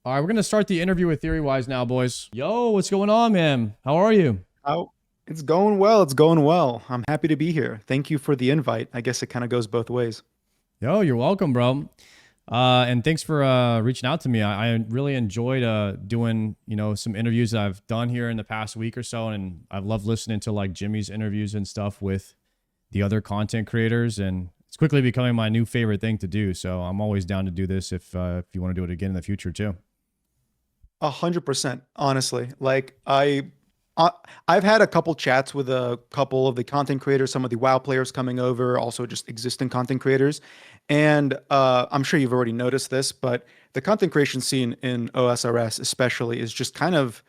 All right, we're gonna start the interview with TheoryWise now, boys. Yo, what's going on, man? How are you? Oh, it's going well. It's going well. I'm happy to be here. Thank you for the invite. I guess it kind of goes both ways. Yo, you're welcome, bro. And thanks for reaching out to me. I really enjoyed doing some interviews that I've done here in the past week or so, and I've loved listening to like Jimmy's interviews and stuff with the other content creators, and it's quickly becoming my new favorite thing to do. So I'm always down to do this if you want to do it again in the future too. 100%, honestly. I, I've had a couple chats with a couple of the content creators, some of the WoW players coming over, also just existing content creators, and I'm sure you've already noticed this, but the content creation scene in OSRS especially is just kind of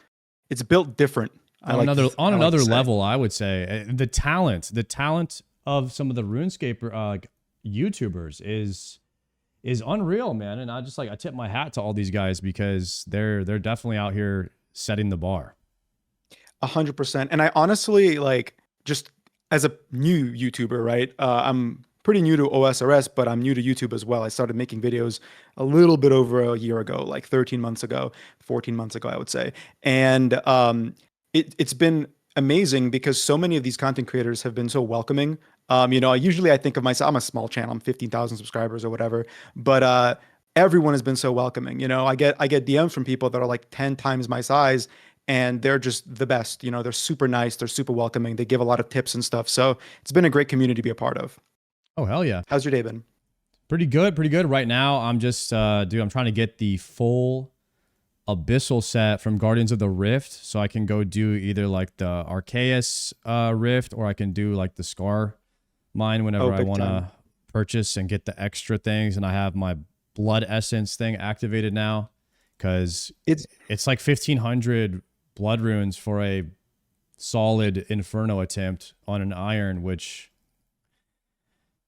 it's built different. On I like to another say. level, I would say the talent of some of the RuneScape YouTubers is unreal, man. And I tip my hat to all these guys because they're definitely out here setting the bar. 100%. And I honestly like just as a new YouTuber, right? I'm pretty new to OSRS, but I'm new to YouTube as well. I started making videos a little bit over a year ago, like 13 months ago, 14 months ago, I would say. And it's been amazing because so many of these content creators have been so welcoming. I think of myself, I'm a small channel, I'm 15,000 subscribers or whatever, but everyone has been so welcoming. I get DMs from people that are like 10 times my size and they're just the best. They're super nice, they're super welcoming, they give a lot of tips and stuff. So it's been a great community to be a part of. Oh hell yeah, How's your day been? pretty good, pretty good. Right now, I'm just dude, I'm trying to get the full Abyssal set from Guardians of the Rift, so I can go do either like the Arceus Rift, or I can do like the Scar mine Oh, whenever I big want time. to purchase and get the extra things. And I have my Blood Essence thing activated now because It's it's like 1,500 blood runes for a solid Inferno attempt on an Iron, which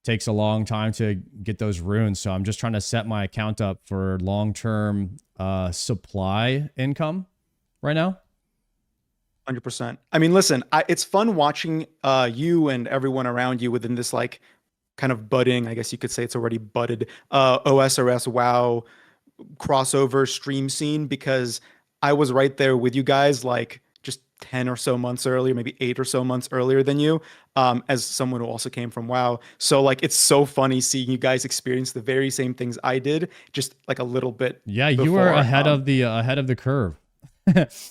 takes a long time to get those runes. So I'm just trying to set my account up for long-term supply income right now. 100%. I mean, listen, it's fun watching you and everyone around you within this like kind of budding, I guess you could say it's already budded, OSRS WoW crossover stream scene because I was right there with you guys like just 10 or so months earlier, maybe 8 or so months earlier than you, as someone who also came from WoW. So like it's so funny seeing you guys experience the very same things I did, just like a little bit Yeah, you were before. ahead of the curve.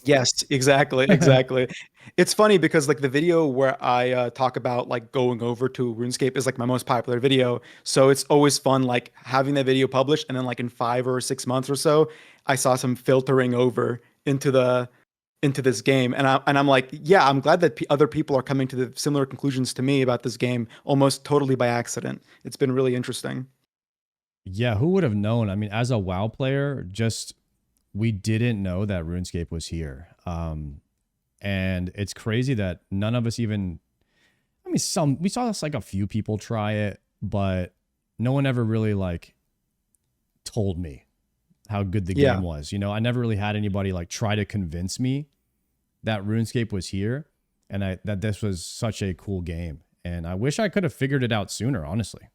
Yes, exactly, exactly. It's funny because like the video where I talk about like going over to RuneScape is like my most popular video. So it's always fun like having that video published and then like in 5 or 6 months or so, I saw some filtering over into this game and I'm like, yeah, I'm glad that other people are coming to the similar conclusions to me about this game almost totally by accident. It's been really interesting. Yeah, who would have known? I mean, as a WoW player, just we didn't know that RuneScape was here. And it's crazy that none of us even, I mean, we saw this like a few people try it, but no one ever really like told me how good the game Yeah. was. I never really had anybody like try to convince me that RuneScape was here and that this was such a cool game. And I wish I could have figured it out sooner, honestly.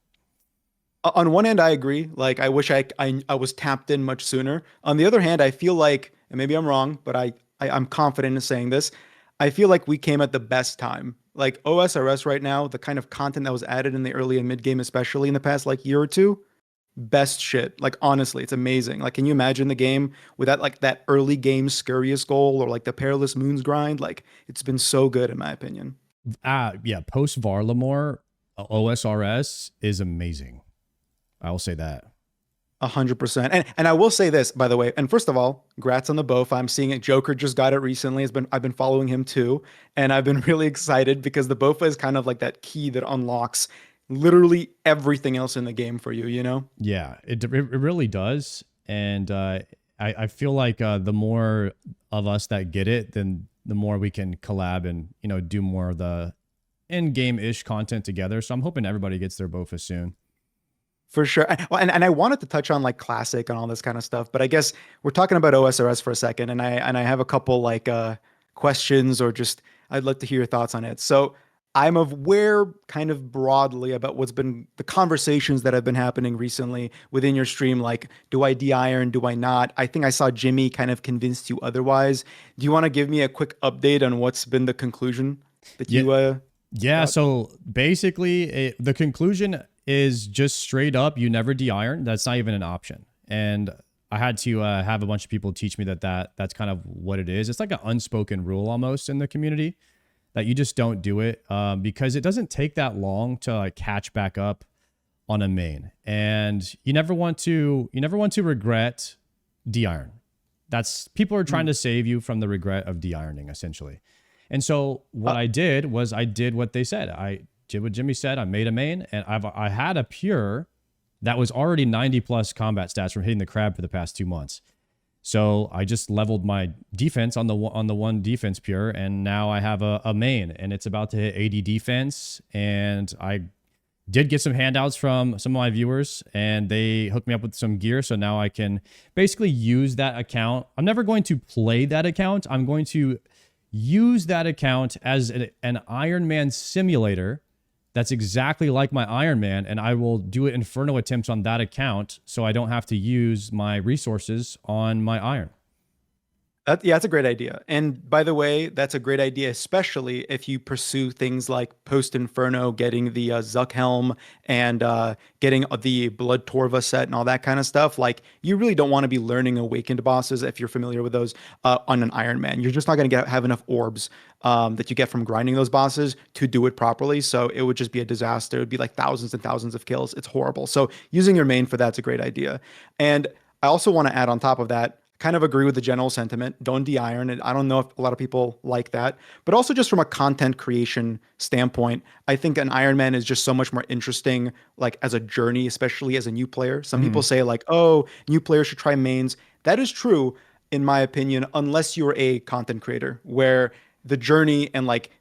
On one hand, I agree. Like, I wish I was tapped in much sooner. On the other hand, I feel like, and maybe I'm wrong, but I'm confident in saying this. I feel like we came at the best time. Like OSRS right now, the kind of content that was added in the early and mid game, especially in the past like year or two, best shit. Like honestly, it's amazing. Like, can you imagine the game without like that early game Scurious goal or like the Perilous Moons grind? Like, it's been so good in my opinion. Yeah, post Varlamore, OSRS is amazing. I will say that. 100%. And I will say this, by the way. And first of all, congrats on the BOF. I'm seeing it. Joker just got it recently. I've been following him too, and I've been really excited because the BOFA is kind of like that key that unlocks literally everything else in the game for you. You know? Yeah, it really does. And I feel like the more of us that get it, then the more we can collab and, do more of the in-game ish content together. So I'm hoping everybody gets their BOFA soon. For sure. Well, and I wanted to touch on like classic and all this kind of stuff, but I guess we're talking about OSRS for a second, and I have a couple like questions or just I'd like to hear your thoughts on it. So I'm aware kind of broadly about what's been the conversations that have been happening recently within your stream. Like, do I de-iron? Do I not? I think I saw Jimmy kind of convinced you otherwise. Do you want to give me a quick update on what's been the conclusion that Yeah. you Yeah. got? So basically, the conclusion is just straight up, you never de-iron. That's not even an option. And I had to have a bunch of people teach me that's kind of what it is. It's like an unspoken rule almost in the community that you just don't do it because it doesn't take that long to like catch back up on a main, and you never want to regret de-iron. That's people are trying to save you from the regret of de-ironing essentially. And so what I did was I did what they said. I did what Jimmy said. I made a main, and I had a pure that was already 90 plus combat stats from hitting the crab for the past 2 months. So I just leveled my defense on the one defense pure, and now I have a main, and it's about to hit 80 defense. And I did get some handouts from some of my viewers, and they hooked me up with some gear. So now I can basically use that account. I'm never going to play that account. I'm going to use that account as an Ironman simulator. That's exactly like my Ironman, and I will do Inferno attempts on that account so I don't have to use my resources on my Iron. Yeah, that's a great idea. And by the way, that's a great idea, especially if you pursue things like Post Inferno, getting the Zuck helm, and getting the Blood Torva set and all that kind of stuff. Like, you really don't want to be learning Awakened bosses if you're familiar with those on an Iron Man. You're just not going to have enough orbs that you get from grinding those bosses to do it properly. So it would just be a disaster. It would be like thousands and thousands of kills. It's horrible. So using your main for that's a great idea. And I also want to add on top of that, kind of agree with the general sentiment. Don't de-iron it. I don't know if a lot of people like that, but also just from a content creation standpoint, I think an Iron Man is just so much more interesting, like as a journey, especially as a new player. Some people say like, oh, new players should try mains. That is true, in my opinion, unless you're a content creator where the journey and like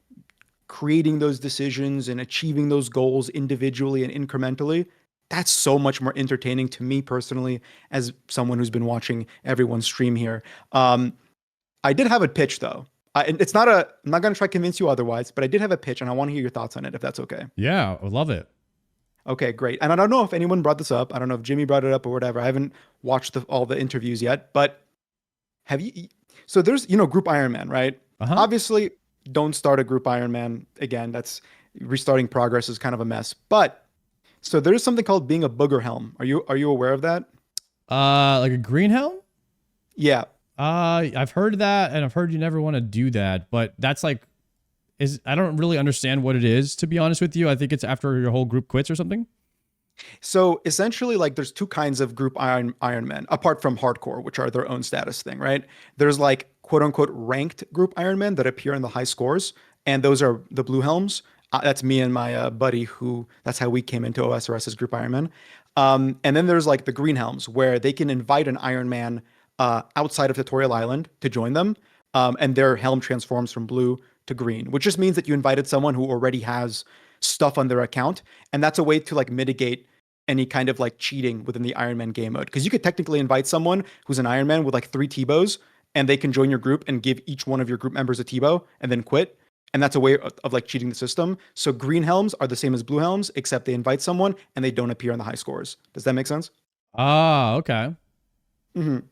creating those decisions and achieving those goals individually and incrementally, that's so much more entertaining to me personally as someone who's been watching everyone stream here. I did have a pitch though. It's not a, I'm not going to try to convince you otherwise, but I did have a pitch and I want to hear your thoughts on it if that's okay. Yeah, I love it. Okay, great. And I don't know if anyone brought this up. I don't know if Jimmy brought it up or whatever. I haven't watched all the interviews yet, but have you, so there's, group Ironman, right? Uh-huh. Obviously, don't start a group Ironman again. That's restarting progress is kind of a mess. But so there's something called being a booger helm. Are you aware of that? Like a green helm? Yeah. I've heard that, and I've heard you never want to do that, but that's like, I don't really understand what it is, to be honest with you. I think it's after your whole group quits or something. So essentially, like, there's two kinds of group Ironman, apart from hardcore, which are their own status thing, right? There's like quote unquote ranked group Ironmen that appear in the high scores, and those are the blue helms. That's me and my buddy who, that's how we came into OSRS as group Ironman. And then there's like the green helms where they can invite an Ironman outside of Tutorial Island to join them. And their helm transforms from blue to green, which just means that you invited someone who already has stuff on their account. And that's a way to like mitigate any kind of like cheating within the Ironman game mode. Because you could technically invite someone who's an Ironman with like 3 T-bows, and they can join your group and give each one of your group members a T-bow and then quit. And that's a way of like cheating the system. So green helms are the same as blue helms, except they invite someone and they don't appear in the high scores. Does that make sense? Ah, okay. And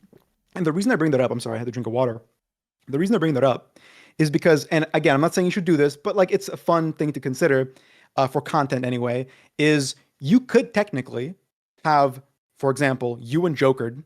the reason I bring that up, I'm sorry, I had to drink of water. The reason I bring that up is because, and again, I'm not saying you should do this, but like it's a fun thing to consider for content anyway, is you could technically have, for example, you and Joker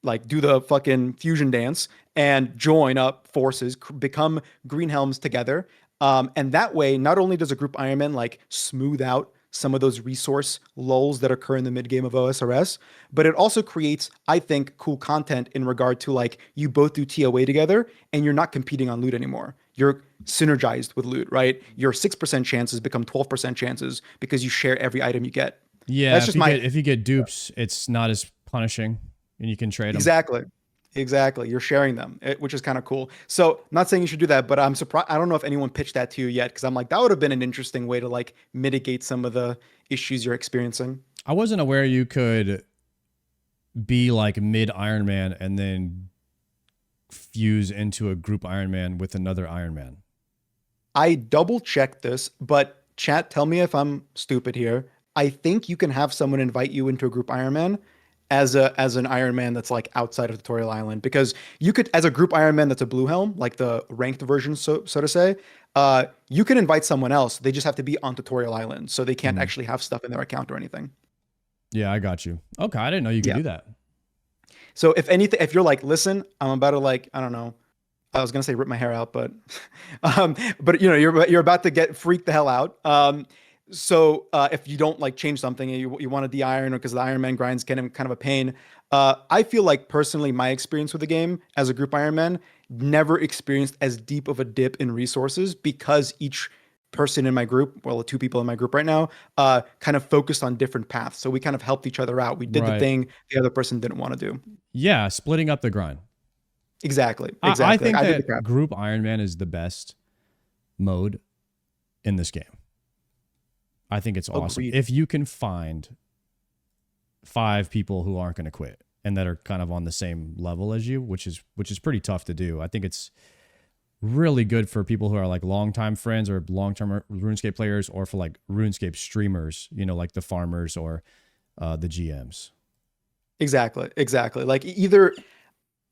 like do the fucking fusion dance and join up forces, become green helms together. And that way, not only does a group Ironman like smooth out some of those resource lulls that occur in the mid game of OSRS, but it also creates, I think, cool content in regard to like you both do TOA together and you're not competing on loot anymore. You're synergized with loot, right? Your 6% chances become 12% chances because you share every item you get. Yeah, That's just if you get dupes, it's not as punishing, and you can trade them. Exactly. You're sharing them, which is kind of cool. So not saying you should do that, but I'm surprised. I don't know if anyone pitched that to you yet, because I'm like, that would have been an interesting way to like mitigate some of the issues you're experiencing. I wasn't aware you could be like mid Ironman and then fuse into a group Ironman with another Ironman. I double checked this, but chat, tell me if I'm stupid here. I think you can have someone invite you into a group Ironman as an Ironman that's like outside of Tutorial Island, because you could, as a group Ironman that's a blue helm, like the ranked version, so to say, you can invite someone else. They just have to be on Tutorial Island, so they can't Mhm. actually have stuff in their account or anything. Yeah, I got you. Okay, I didn't know you could Yeah. do that. So if anything, if you're like, listen, I'm about to like, I don't know, I was gonna say rip my hair out, but but you know, you're about to get freaked the hell out. So if you don't like change something and you want to de-iron, or because the Iron Man grinds kind of a pain, I feel like personally my experience with the game as a group Iron Man never experienced as deep of a dip in resources, because each person in my group, well, the two people in my group right now, kind of focused on different paths. So we kind of helped each other out. We did the Right. thing the other person didn't want to do. Yeah, splitting up the grind. Exactly. I Exactly. Like think I did the that crap. group Ironman is the best mode in this game. I think it's awesome. Agreed. If you can find 5 people who aren't going to quit and that are kind of on the same level as you, which is pretty tough to do. I think it's really good for people who are like longtime friends or long-term RuneScape players, or for like RuneScape streamers, you know, like the farmers or the GMs. Exactly. Exactly. Like either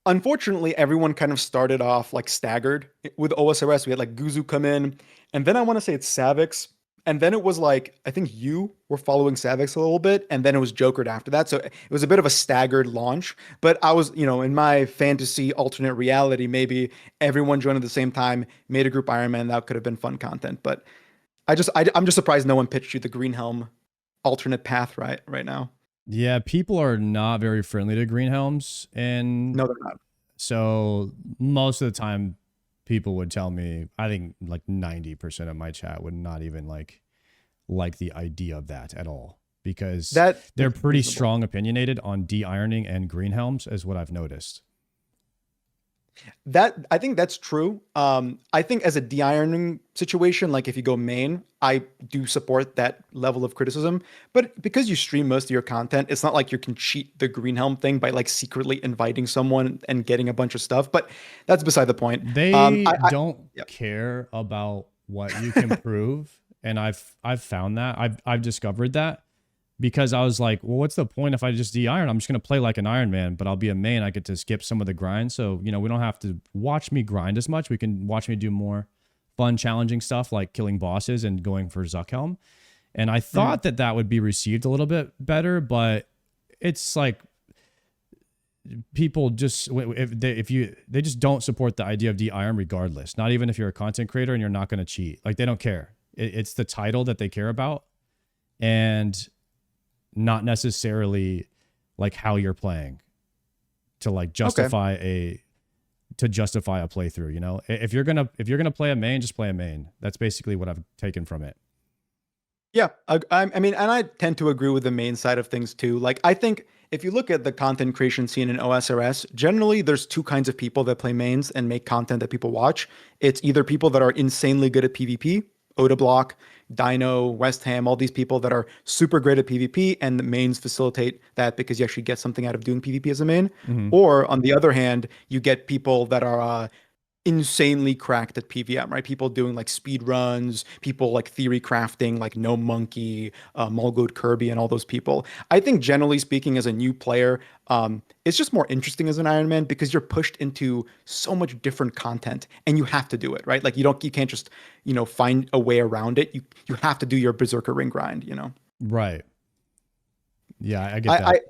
unfortunately, everyone kind of started off like staggered with OSRS. We had like Guzu come in, and then I want to say it's Savix, and then it was like I think you were following Savix a little bit, and then it was Jokered after that. So it was a bit of a staggered launch. But I was, you know, in my fantasy alternate reality, maybe everyone joined at the same time, made a group Ironman. That could have been fun content. But I'm just surprised no one pitched you the Green Helm alternate path right now. Yeah, people are not very friendly to green helms, and No, they're not. so most of the time people would tell me, I think like 90% of my chat would not even like the idea of that at all, because they're That's pretty reasonable. strong opinionated on de-ironing and green helms, is what I've noticed. That I think that's true. I think as a de-ironing situation, like if you go main, I do support that level of criticism. But because you stream most of your content, it's not like you can cheat the green helm thing by like secretly inviting someone and getting a bunch of stuff. But that's beside the point. They I don't yeah. care about what you can prove, and I've found that. I've discovered that, because I was like, well, what's the point if I just de-iron? I'm just going to play like an Iron Man, but I'll be a main. I get to skip some of the grind. So, you know, we don't have to watch me grind as much. We can watch me do more fun, challenging stuff like killing bosses and going for Zuckhelm. And I Mhm. thought that that would be received a little bit better, but it's like people just, they just don't support the idea of de-iron regardless. Not even if you're a content creator and you're not going to cheat. Like, they don't care. It's the title that they care about, and not necessarily like how you're playing to like Okay. justify a playthrough. You know, if you're gonna play a main, just play a main. That's basically what I've taken from it. Yeah, I mean, and I tend to agree with the main side of things too. Like, I think if you look at the content creation scene in OSRS, generally there's two kinds of people that play mains and make content that people watch. It's either people that are insanely good at PvP, Oda Block, Dino, West Ham, all these people that are super great at PvP, and the mains facilitate that because you actually get something out of doing PvP as a main. Mm-hmm. Or on the other hand, you get people that are insanely cracked at PVM, right? People doing like speed runs, people like theory crafting, like No Monkey, Mulgoat Kirby, and all those people. I think generally speaking, as a new player, it's just more interesting as an Iron Man because you're pushed into so much different content, and you have to do it, right? Like you can't just find a way around it. You have to do your Berserker ring grind, you know. Right. Yeah, I get I that.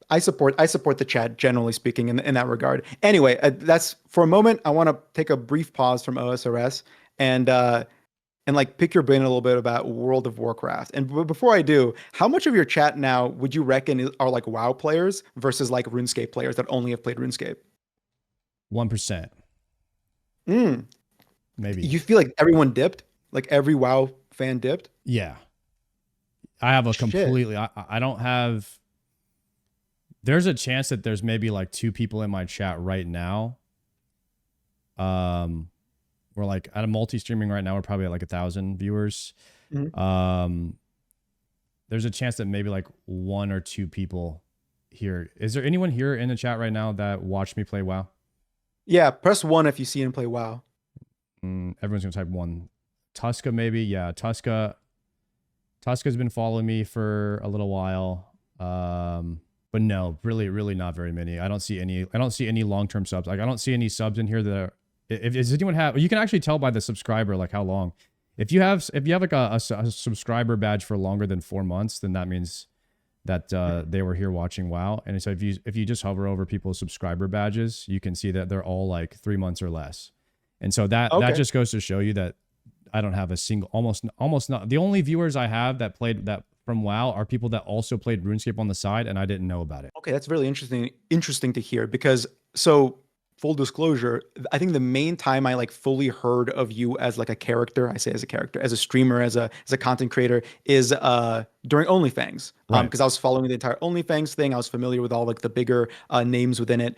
I support the chat generally speaking in that regard. Anyway, that's for a moment. I want to take a brief pause from OSRS and like pick your brain a little bit about World of Warcraft. And before I do, how much of your chat now would you reckon are like WoW players versus like RuneScape players that only have played RuneScape? 1%, Mm. maybe. You feel like everyone dipped, like every WoW fan dipped? Yeah, I have a Shit. completely. I don't have. There's a chance that there's maybe like 2 people in my chat right now. Um, we're like at a multi-streaming right now. We're probably at like 1,000 viewers. Mhm. Um, there's a chance that maybe like 1 or 2 people here. Is there anyone here in the chat right now that watched me play WoW? Yeah, press one if you see him play WoW. Everyone's gonna type one. Tuska maybe. Yeah, Tuska's been following me for a little while. But no, really not very many. I don't see any long-term subs. Like I don't see any subs in here that are, if does anyone have, you can actually tell by the subscriber like how long. If you have like a subscriber badge for longer than 4 months, then that means that they were here watching WoW. And so if you just hover over people's subscriber badges, you can see that they're all like 3 months or less. And so that just goes to show you that I don't have a single, almost not. The only viewers I have that played that from WoW are people that also played RuneScape on the side, and I didn't know about it. Okay, that's really interesting to hear, because so full disclosure, I think the main time I like fully heard of you as like a character, I say as a character, as a streamer, as a content creator, is during OnlyFans. Right. Because I was following the entire OnlyFans thing. I was familiar with all like the bigger names within it.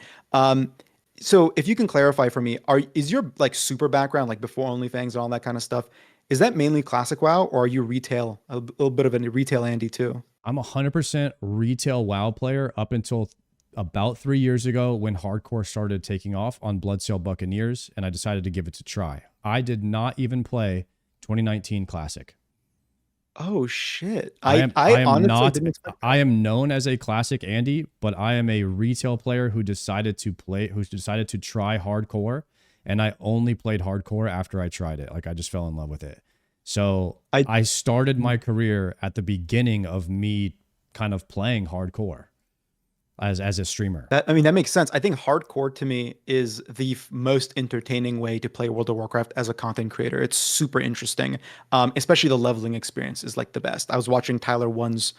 So if you can clarify for me, is your like super background, like before OnlyFans and all that kind of stuff, is that mainly classic WoW, or are you retail, a little bit of a retail Andy too? I'm 100% retail WoW player up until about 3 years ago when hardcore started taking off on Bloodsail Buccaneers, and I decided to give it a try. I did not even play 2019 Classic. Oh shit! I honestly didn't expect that. I am known as a classic Andy, but I am a retail player who decided to try hardcore, and I only played hardcore after I tried it. Like I just fell in love with it. So I started my career at the beginning of me kind of playing hardcore as a streamer. That makes sense. I think hardcore to me is the most entertaining way to play World of Warcraft as a content creator. It's super interesting, especially the leveling experience is like the best. I was watching Tyler One's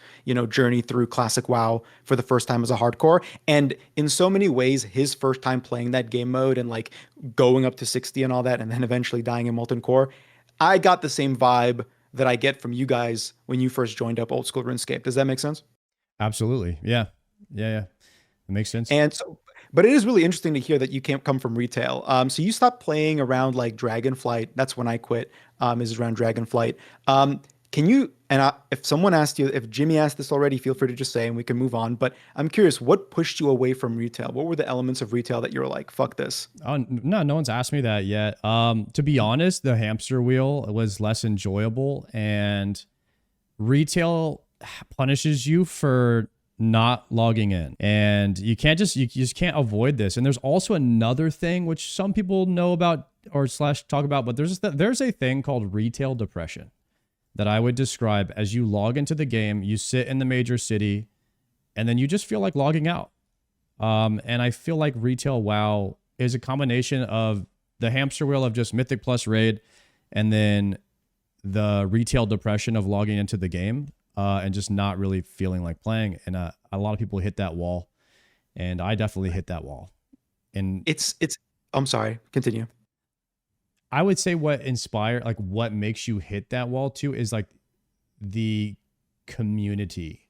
journey through classic WoW for the first time as a hardcore, and in so many ways, his first time playing that game mode and like going up to 60 and all that, and then eventually dying in Molten Core, I got the same vibe that I get from you guys when you first joined up old school RuneScape. Does that make sense? Absolutely. Yeah. It makes sense. And so, but it is really interesting to hear that you can't come from retail. So you stopped playing around like Dragonflight. That's when I quit. Is around Dragonflight. Can you, and if someone asked you, if Jimmy asked this already, feel free to just say, and we can move on. But I'm curious, what pushed you away from retail? What were the elements of retail that you were like, fuck this? Oh, no one's asked me that yet. To be honest, the hamster wheel was less enjoyable, and retail punishes you for not logging in, and you just can't avoid this. And there's also another thing which some people know about or / talk about, but there's a thing called retail depression that I would describe as you log into the game, you sit in the major city, and then you just feel like logging out. And I feel like retail WoW is a combination of the hamster wheel of just Mythic plus raid, and then the retail depression of logging into the game. And just not really feeling like playing. And a lot of people hit that wall, and I definitely hit that wall. And I'm sorry, continue. I would say what makes you hit that wall too is like the community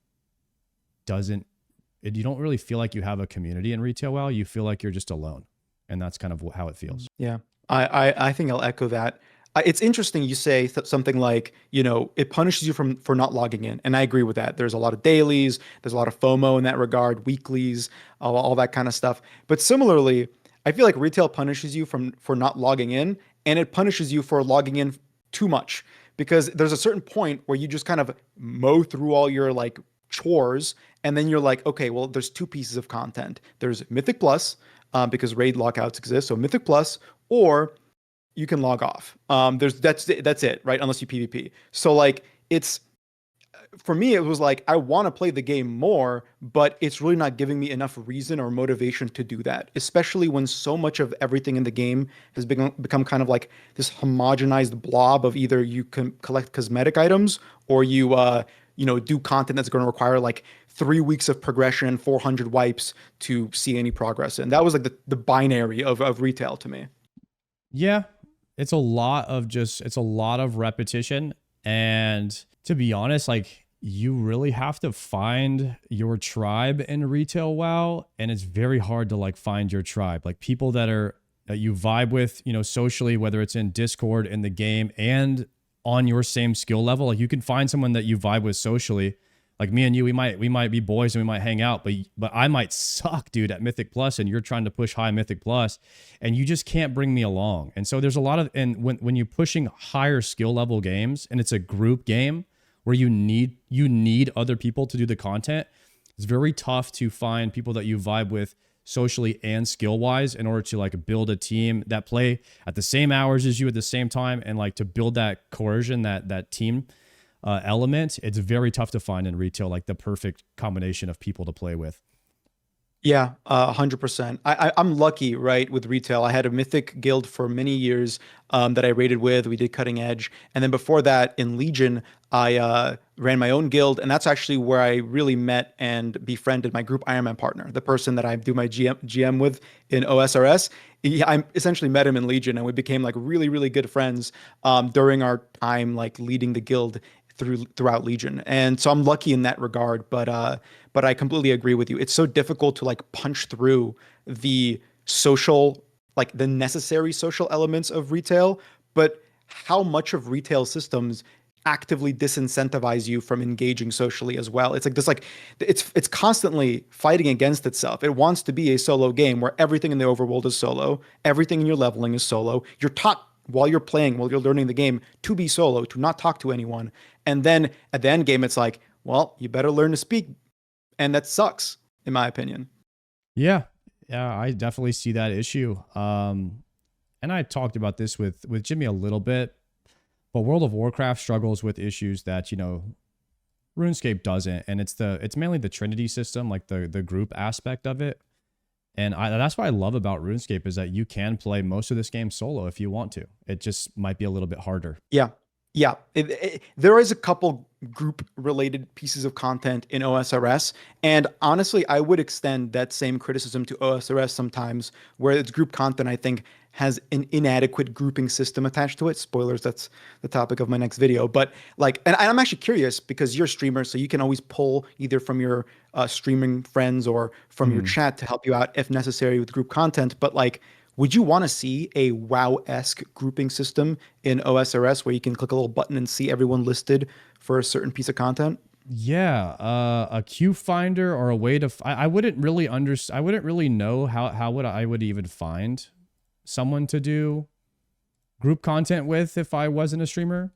you don't really feel like you have a community in retail WoW. You feel like you're just alone, and that's kind of how it feels. Yeah, I think I'll echo that. It's interesting you say something like, it punishes you for not logging in. And I agree with that. There's a lot of dailies. There's a lot of FOMO in that regard, weeklies, all that kind of stuff. But similarly, I feel like retail punishes you for not logging in, and it punishes you for logging in too much, because there's a certain point where you just kind of mow through all your like chores, and then you're like, okay, well, there's two pieces of content. There's Mythic Plus, because raid lockouts exist. So Mythic Plus, or you can log off. That's it, right? Unless you PvP. So like for me, it was like, I want to play the game more, but it's really not giving me enough reason or motivation to do that, especially when so much of everything in the game has become kind of like this homogenized blob of either you can collect cosmetic items, or you do content that's going to require like 3 weeks of progression and 400 wipes to see any progress. And that was like the binary of retail to me. Yeah. It's a lot of repetition. And to be honest, like you really have to find your tribe in retail WoW. And it's very hard to like find your tribe, like people that you vibe with, socially, whether it's in Discord, in the game, and on your same skill level. Like you can find someone that you vibe with socially. Like me and you, we might be boys and we might hang out, but I might suck, dude, at Mythic Plus, and you're trying to push high Mythic Plus, and you just can't bring me along. And so there's a lot of, and when you're pushing higher skill level games and it's a group game where you need other people to do the content, it's very tough to find people that you vibe with socially and skill wise in order to like build a team that play at the same hours as you at the same time, and like to build that coercion, that team element. It's very tough to find in retail, like the perfect combination of people to play with. Yeah, 100%. I'm lucky, right, with retail. I had a Mythic guild for many years that I raided with. We did Cutting Edge, and then before that, in Legion, I ran my own guild, and that's actually where I really met and befriended my group Ironman partner, the person that I do my GM with in OSRS. I essentially met him in Legion, and we became like really, really good friends during our time like leading the guild throughout Legion. And so I'm lucky in that regard, but I completely agree with you. It's so difficult to like punch through the social, like the necessary social elements of retail, but how much of retail systems actively disincentivize you from engaging socially as well. It's like this, like it's constantly fighting against itself. It wants to be a solo game where everything in the overworld is solo, everything in your leveling is solo. You're taught while you're playing, while you're learning the game, to be solo, to not talk to anyone. And then at the end game, it's like, well, you better learn to speak. And that sucks, in my opinion. Yeah. Yeah, I definitely see that issue. And I talked about this with Jimmy a little bit, but World of Warcraft struggles with issues that, RuneScape doesn't. And it's mainly the Trinity system, like the group aspect of it. And that's what I love about RuneScape, is that you can play most of this game solo if you want to. It just might be a little bit harder. Yeah. Yeah. There is a couple group related pieces of content in OSRS. And honestly, I would extend that same criticism to OSRS sometimes, where it's group content, I think, has an inadequate grouping system attached to it. Spoilers, that's the topic of my next video. But like, and I'm actually curious because you're a streamer, so you can always pull either from your streaming friends or from your Mhm. chat to help you out if necessary with group content. But like, would you want to see a WoW-esque grouping system in OSRS where you can click a little button and see everyone listed for a certain piece of content? Yeah, a queue finder or a way to. I wouldn't really I wouldn't really know how I would even find someone to do group content with if I wasn't a streamer.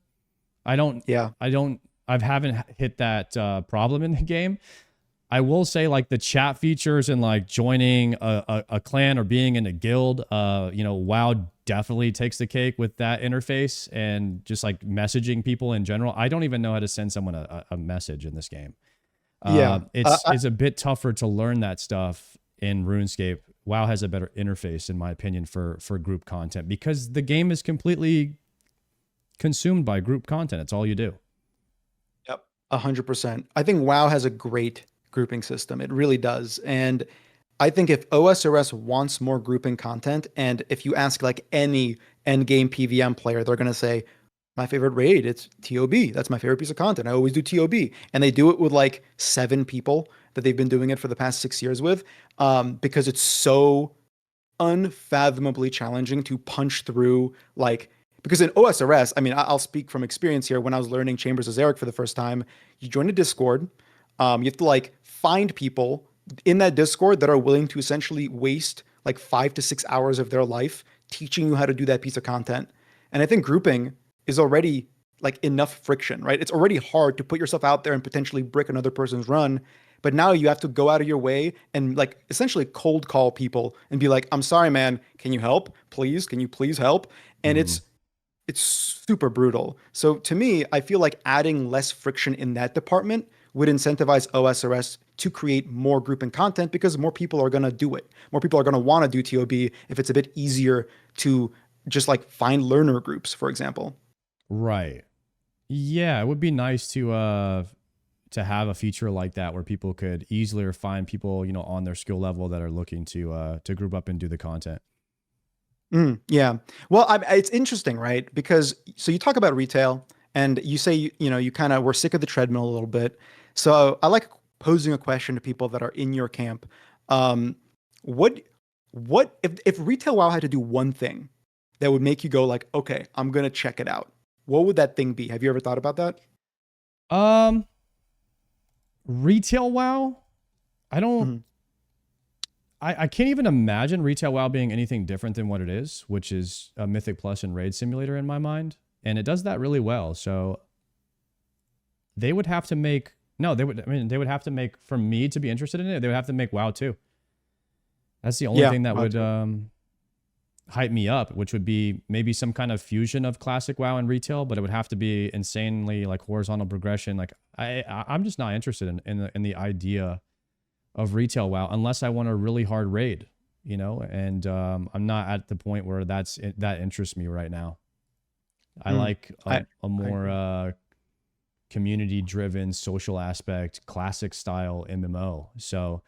I don't. Yeah. I don't. I haven't hit that problem in the game. I will say, like, the chat features and like joining a clan or being in a guild, WoW definitely takes the cake with that interface, and just like messaging people in general. I don't even know how to send someone a message in this game. Yeah. It's a bit tougher to learn that stuff in RuneScape. WoW has a better interface, in my opinion, for group content, because the game is completely consumed by group content. It's all you do. Yep. 100%. I think WoW has a great grouping system. It really does. And I think if OSRS wants more grouping content, and if you ask like any end game PVM player, they're going to say, my favorite raid, it's TOB. That's my favorite piece of content. I always do TOB. And they do it with like 7 people that they've been doing it for the past 6 years with, because it's so unfathomably challenging to punch through, like, because in OSRS, I mean, I'll speak from experience here. When I was learning Chambers of Xeric for the first time, you join a Discord. You have to like find people in that Discord that are willing to essentially waste like 5 to 6 hours of their life teaching you how to do that piece of content. And I think grouping is already like enough friction, right? It's already hard to put yourself out there and potentially brick another person's run. But now you have to go out of your way and like essentially cold call people and be like, I'm sorry, man, can you help? Please, can you please help? And Mhm. it's super brutal. So to me, I feel like adding less friction in that department would incentivize OSRS to create more grouping content, because more people are going to do it. More people are going to want to do TOB if it's a bit easier to just like find learner groups, for example. Right. Yeah, it would be nice to have a feature like that where people could easily find people, on their skill level that are looking to group up and do the content. Yeah. Well, it's interesting, right? Because so you talk about retail and you say, you kind of were sick of the treadmill a little bit. So I like posing a question to people that are in your camp. Um, what, what if retail WoW had to do one thing that would make you go like, okay, I'm going to check it out? What would that thing be? Have you ever thought about that? Um, Retail WoW, I don't. Mhm. I can't even imagine retail WoW being anything different than what it is, which is a Mythic Plus and Raid Simulator in my mind, and it does that really well. So they would have to make no, they would. I mean, they would have to make for me to be interested in it. They would have to make WoW too. That's the only Yeah, thing that WoW would too. hype me up, which would be maybe some kind of fusion of classic WoW and retail, but it would have to be insanely like horizontal progression. Like I'm just not interested in the idea of retail WoW unless I want a really hard raid, you know. And I'm not at the point where that interests me right now. I Mm. like a I more agree. community driven social aspect, classic style MMO. So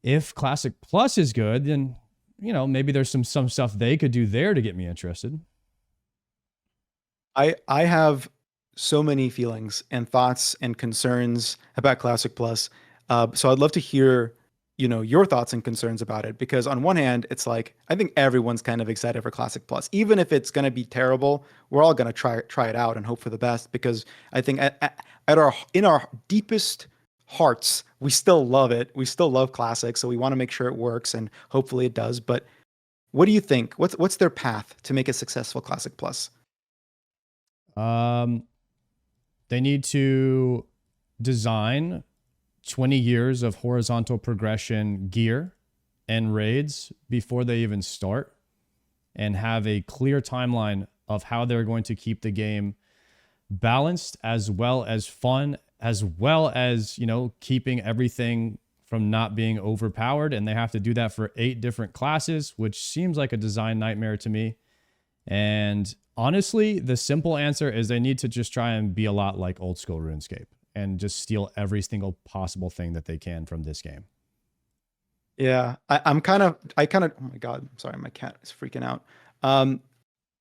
if Classic Plus is good, then you know maybe there's some stuff they could do there to get me interested. I have so many feelings and thoughts and concerns about Classic Plus. So I'd love to hear, your thoughts and concerns about it, because on one hand, it's like I think everyone's kind of excited for Classic Plus. Even if it's going to be terrible, we're all going to try it out and hope for the best, because I think at our in our deepest hearts, we still love it. We still love Classic, so we want to make sure it works, and hopefully it does. But what do you think? What's their path to make a successful Classic Plus? Um, they need to design 20 years of horizontal progression gear and raids before they even start, and have a clear timeline of how they're going to keep the game balanced as well as fun, as well as, you know, keeping everything from not being overpowered. And they have to do that for 8 different classes, which seems like a design nightmare to me. And honestly, the simple answer is they need to just try and be a lot like old school RuneScape and just steal every single possible thing that they can from this game. Yeah, oh my God, I'm sorry, my cat is freaking out. Um,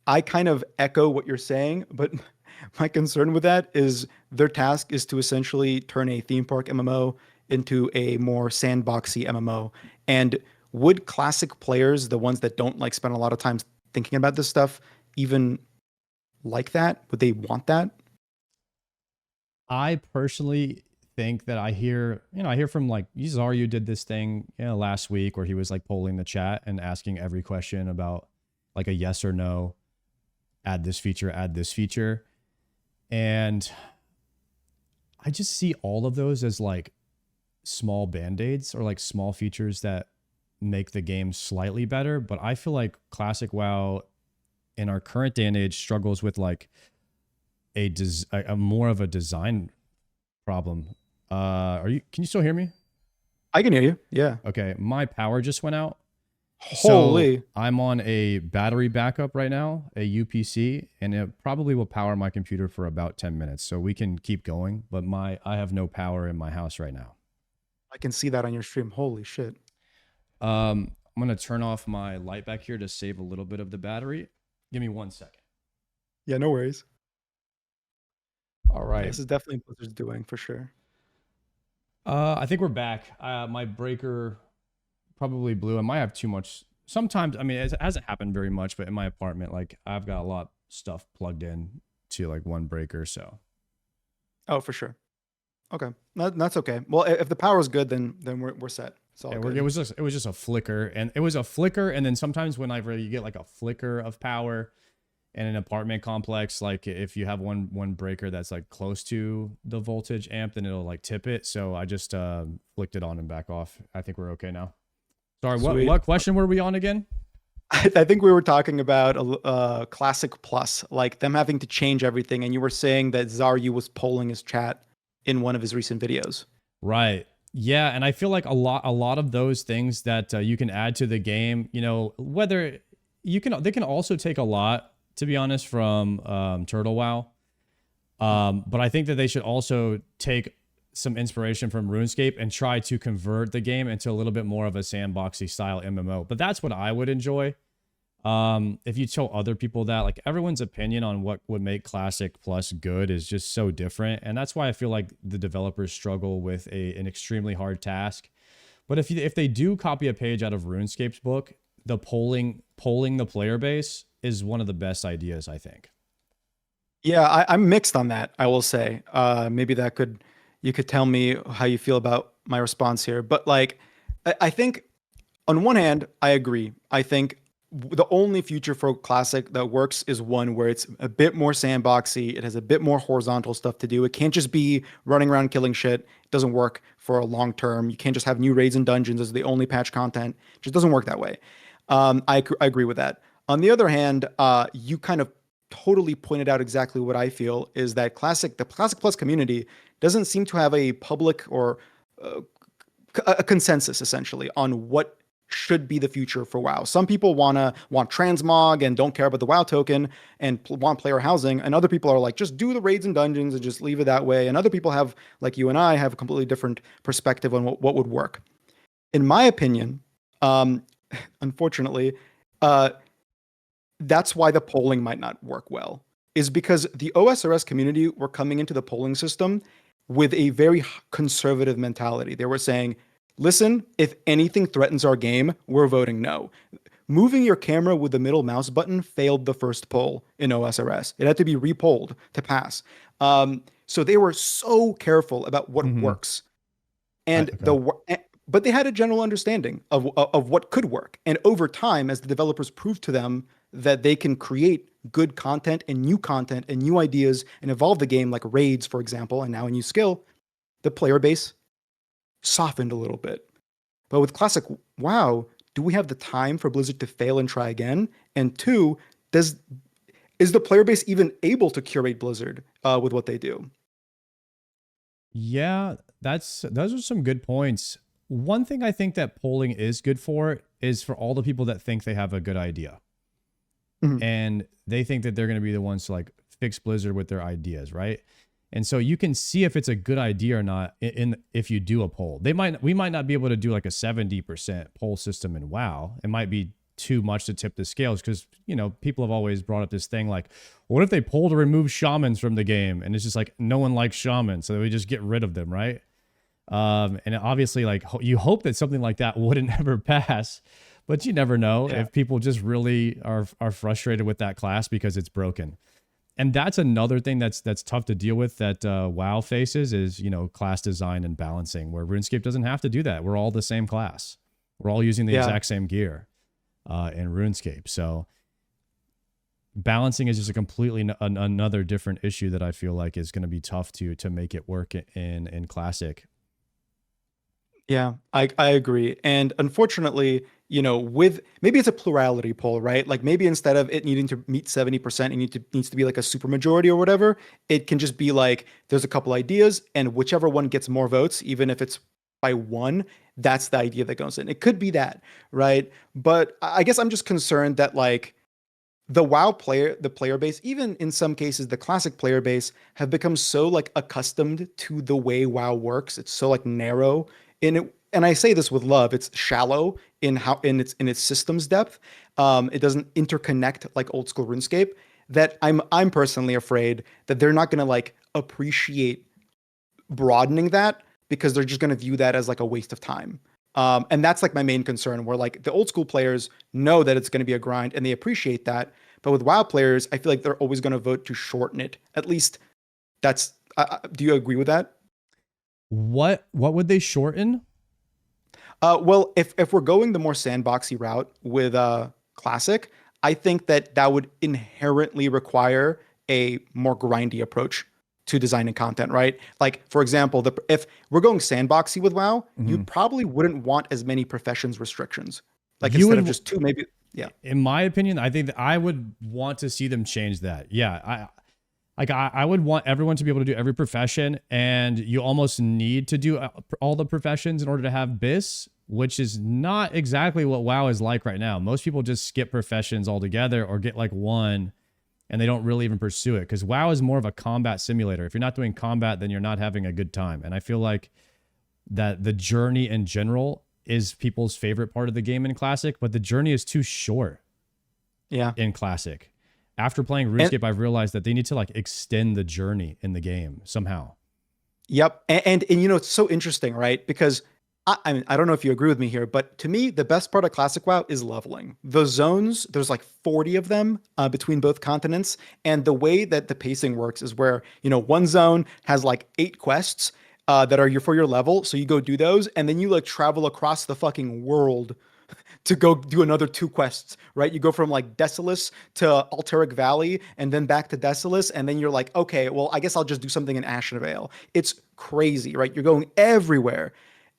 I kind of echo what you're saying, but my concern with that is their task is to essentially turn a theme park MMO into a more sandboxy MMO. And would classic players, the ones that don't like spend a lot of time thinking about this stuff, even like that? Would they want that? I personally think that I hear from like Zaru did this thing, you know, last week where he was like polling the chat and asking every question about like a yes or no, add this feature, add this feature. And I just see all of those as like small band-aids or like small features that make the game slightly better. But I feel like Classic WoW in our current day and age struggles with like a more of a design problem. Can you still hear me? I can hear you. Yeah. Okay, my power just went out. So Holy. I'm on a battery backup right now, a UPC, and it probably will power my computer for about 10 minutes. So we can keep going, but I have no power in my house right now. I can see that on your stream. Holy shit. I'm gonna turn off my light back here to save a little bit of the battery. Give me 1 second. Yeah, no worries. All Yeah, right. this is definitely Blizzard's doing for sure. I think we're back. My breaker probably blew. I might have too much. Sometimes, I mean, it hasn't happened very much, but in my apartment, like I've got a lot of stuff plugged in to like one breaker. So Oh, for sure. Okay, that's okay. Well, if the power is good, then we're set. It's all yeah, good. it was just a flicker, and it was a flicker, and then sometimes whenever you get like a flicker of power in an apartment complex, like if you have one breaker that's like close to the voltage amp, then it'll like tip it. So I just flicked it on and back off. I think we're okay now. Sorry, Sweet. what question were we on again? I think we were talking about a Classic Plus, like them having to change everything, and you were saying that Zaryu was polling his chat in one of his recent videos. Right. Yeah, and I feel like a lot of those things that you can add to the game, you know, whether they can also take a lot, to be honest, from Turtle WoW. But I think that they should also take some inspiration from RuneScape and try to convert the game into a little bit more of a sandboxy style MMO. But that's what I would enjoy. If you tell other people that, like everyone's opinion on what would make Classic Plus good is just so different, and that's why I feel like the developers struggle with an extremely hard task. But if they do copy a page out of RuneScape's book, the polling the player base is one of the best ideas, I think. Yeah, I'm mixed on that, I will say. Maybe that could, you could tell me how you feel about my response here. But like, I think on one hand, I agree. I think the only future for Classic that works is one where it's a bit more sandboxy. It has a bit more horizontal stuff to do. It can't just be running around killing shit. It doesn't work for a long term. You can't just have new raids and dungeons as the only patch content. It just doesn't work that way. I agree with that. On the other hand, you kind of totally pointed out exactly what I feel is that the Classic Plus community doesn't seem to have a public or uh, a consensus essentially on what should be the future for WoW. Some people want transmog and don't care about the WoW token and want player housing, and other people are like, just do the raids and dungeons and just leave it that way. And other people have, like you and I, have a completely different perspective on what would work. In my opinion, um, unfortunately, uh, that's why the polling might not work well, is because the OSRS community were coming into the polling system with a very conservative mentality. They were saying, listen, if anything threatens our game, we're voting no. Moving your camera with the middle mouse button failed the first poll in OSRS. It had to be repolled to pass. So they were so careful about what Mm-hmm. works. And Okay. but they had a general understanding of what could work. And over time, as the developers proved to them that they can create good content and new ideas and evolve the game, like raids, for example, and now a new skill, the player base softened a little bit. But with Classic WoW, do we have the time for Blizzard to fail and try again? And two, does is the player base even able to curate Blizzard with what they do? Yeah, those are some good points. One thing I think that polling is good for is for all the people that think they have a good idea Mhm. and they think that they're going to be the ones to like fix Blizzard with their ideas, right? And so you can see if it's a good idea or not if you do a poll. We might not be able to do like a 70% poll system in WoW. It might be too much to tip the scales because people have always brought up this thing like, what if they poll to remove shamans from the game? And it's just like no one likes shamans, so we just get rid of them, right? And obviously, like you hope that something like that wouldn't ever pass, but you never know Yeah. if people just really are frustrated with that class because it's broken. And that's another thing that's tough to deal with that WoW faces is class design and balancing, where RuneScape doesn't have to do that. We're all the same class. We're all using the Yeah. exact same gear in RuneScape. So balancing is just a completely another different issue that I feel like is going to be tough to make it work in Classic. Yeah, I agree. And unfortunately, with maybe it's a plurality poll, right? Like maybe instead of it needing to meet 70%, needs to be like a super majority or whatever, it can just be like there's a couple ideas and whichever one gets more votes, even if it's by one, that's the idea that goes in. It could be that, right? But I guess I'm just concerned that like the player base, even in some cases, the classic player base have become so like accustomed to the way WoW works. It's so like narrow in it. And I say this with love. It's shallow in its systems depth. It doesn't interconnect like old school RuneScape. That I'm personally afraid that they're not gonna like appreciate broadening that because they're just gonna view that as like a waste of time. And that's like my main concern, where like the old school players know that it's going to be a grind and they appreciate that. But with WoW players, I feel like they're always going to vote to shorten it. At least that's. Do you agree with that? What would they shorten? Well, if we're going the more sandboxy route with Classic, I think that would inherently require a more grindy approach to designing content, right? Like, for example, if we're going sandboxy with WoW, you Mhm. probably wouldn't want as many professions restrictions. Like You instead would of just two, maybe, yeah. In my opinion, I think that I would want to see them change that. Yeah, I would want everyone to be able to do every profession, and you almost need to do all the professions in order to have BIS, which is not exactly what WoW is like right now. Most people just skip professions altogether or get like one, and they don't really even pursue it because WoW is more of a combat simulator. If you're not doing combat, then you're not having a good time. And I feel like that the journey in general is people's favorite part of the game in Classic, but the journey is too short Yeah. in Classic. After playing And RuneScape, I've realized that they need to like extend the journey in the game somehow. yep. And it's so interesting, right? Because I mean, I don't know if you agree with me here, but to me, the best part of Classic WoW is leveling. The zones, there's like 40 of them between both continents. And the way that the pacing works is where, one zone has like 8 quests. that are for your level. So you go do those, and then you like travel across the fucking world to go do another two quests, right? You go from like Desolus to Alteric Valley and then back to Desolus, and then you're like, okay, well, I guess I'll just do something in Ashenvale. It's crazy, right? You're going everywhere.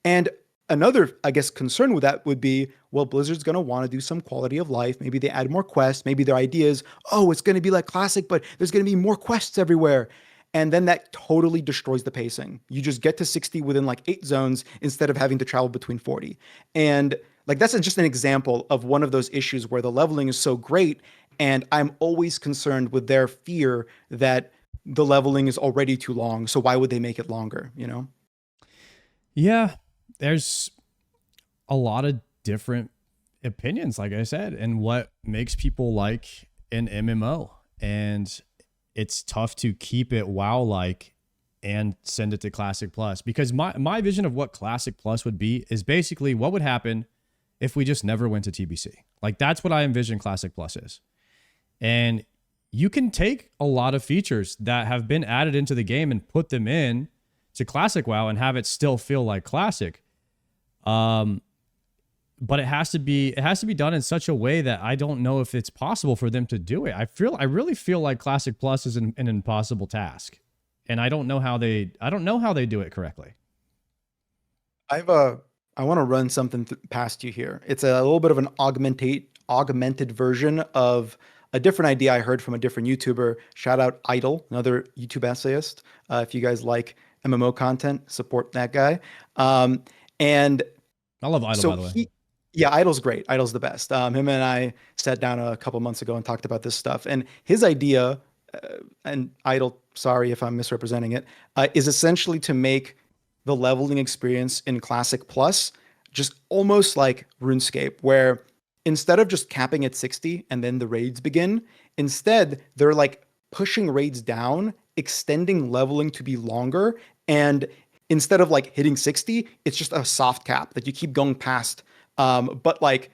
And another, I guess, concern with that would be, well, Blizzard's going to want to do some quality of life. Maybe they add more quests. Maybe their ideas, oh, it's going to be like Classic, but there's going to be more quests everywhere. And then that totally destroys the pacing. You just get to 60 within like 8 zones instead of having to travel between 40. And like that's just an example of one of those issues where the leveling is so great. And I'm always concerned with their fear that the leveling is already too long. So why would they make it longer, you know? Yeah, there's a lot of different opinions, like I said, and what makes people like an MMO. And it's tough to keep it WoW like and send it to Classic Plus, because my vision of what Classic Plus would be is basically what would happen if we just never went to TBC. Like that's what I envision Classic Plus is. And you can take a lot of features that have been added into the game and put them in to Classic WoW and have it still feel like Classic. But it has to be done in such a way that I don't know if it's possible for them to do it. I really feel like Classic Plus is an impossible task, and I don't know how they do it correctly. I want to run something past you here. It's a little bit of an augmented version of a different idea I heard from a different YouTuber. Shout out Idle, another YouTube essayist. If you guys like MMO content, support that guy. And I love Idle, by the way. Yeah, Idle's great. Idle's the best. Him and I sat down a couple months ago and talked about this stuff. And his idea, and Idle, sorry if I'm misrepresenting it, is essentially to make the leveling experience in Classic Plus just almost like RuneScape, where instead of just capping at 60 and then the raids begin, instead they're like pushing raids down, extending leveling to be longer, and instead of like hitting 60, it's just a soft cap that you keep going past. But like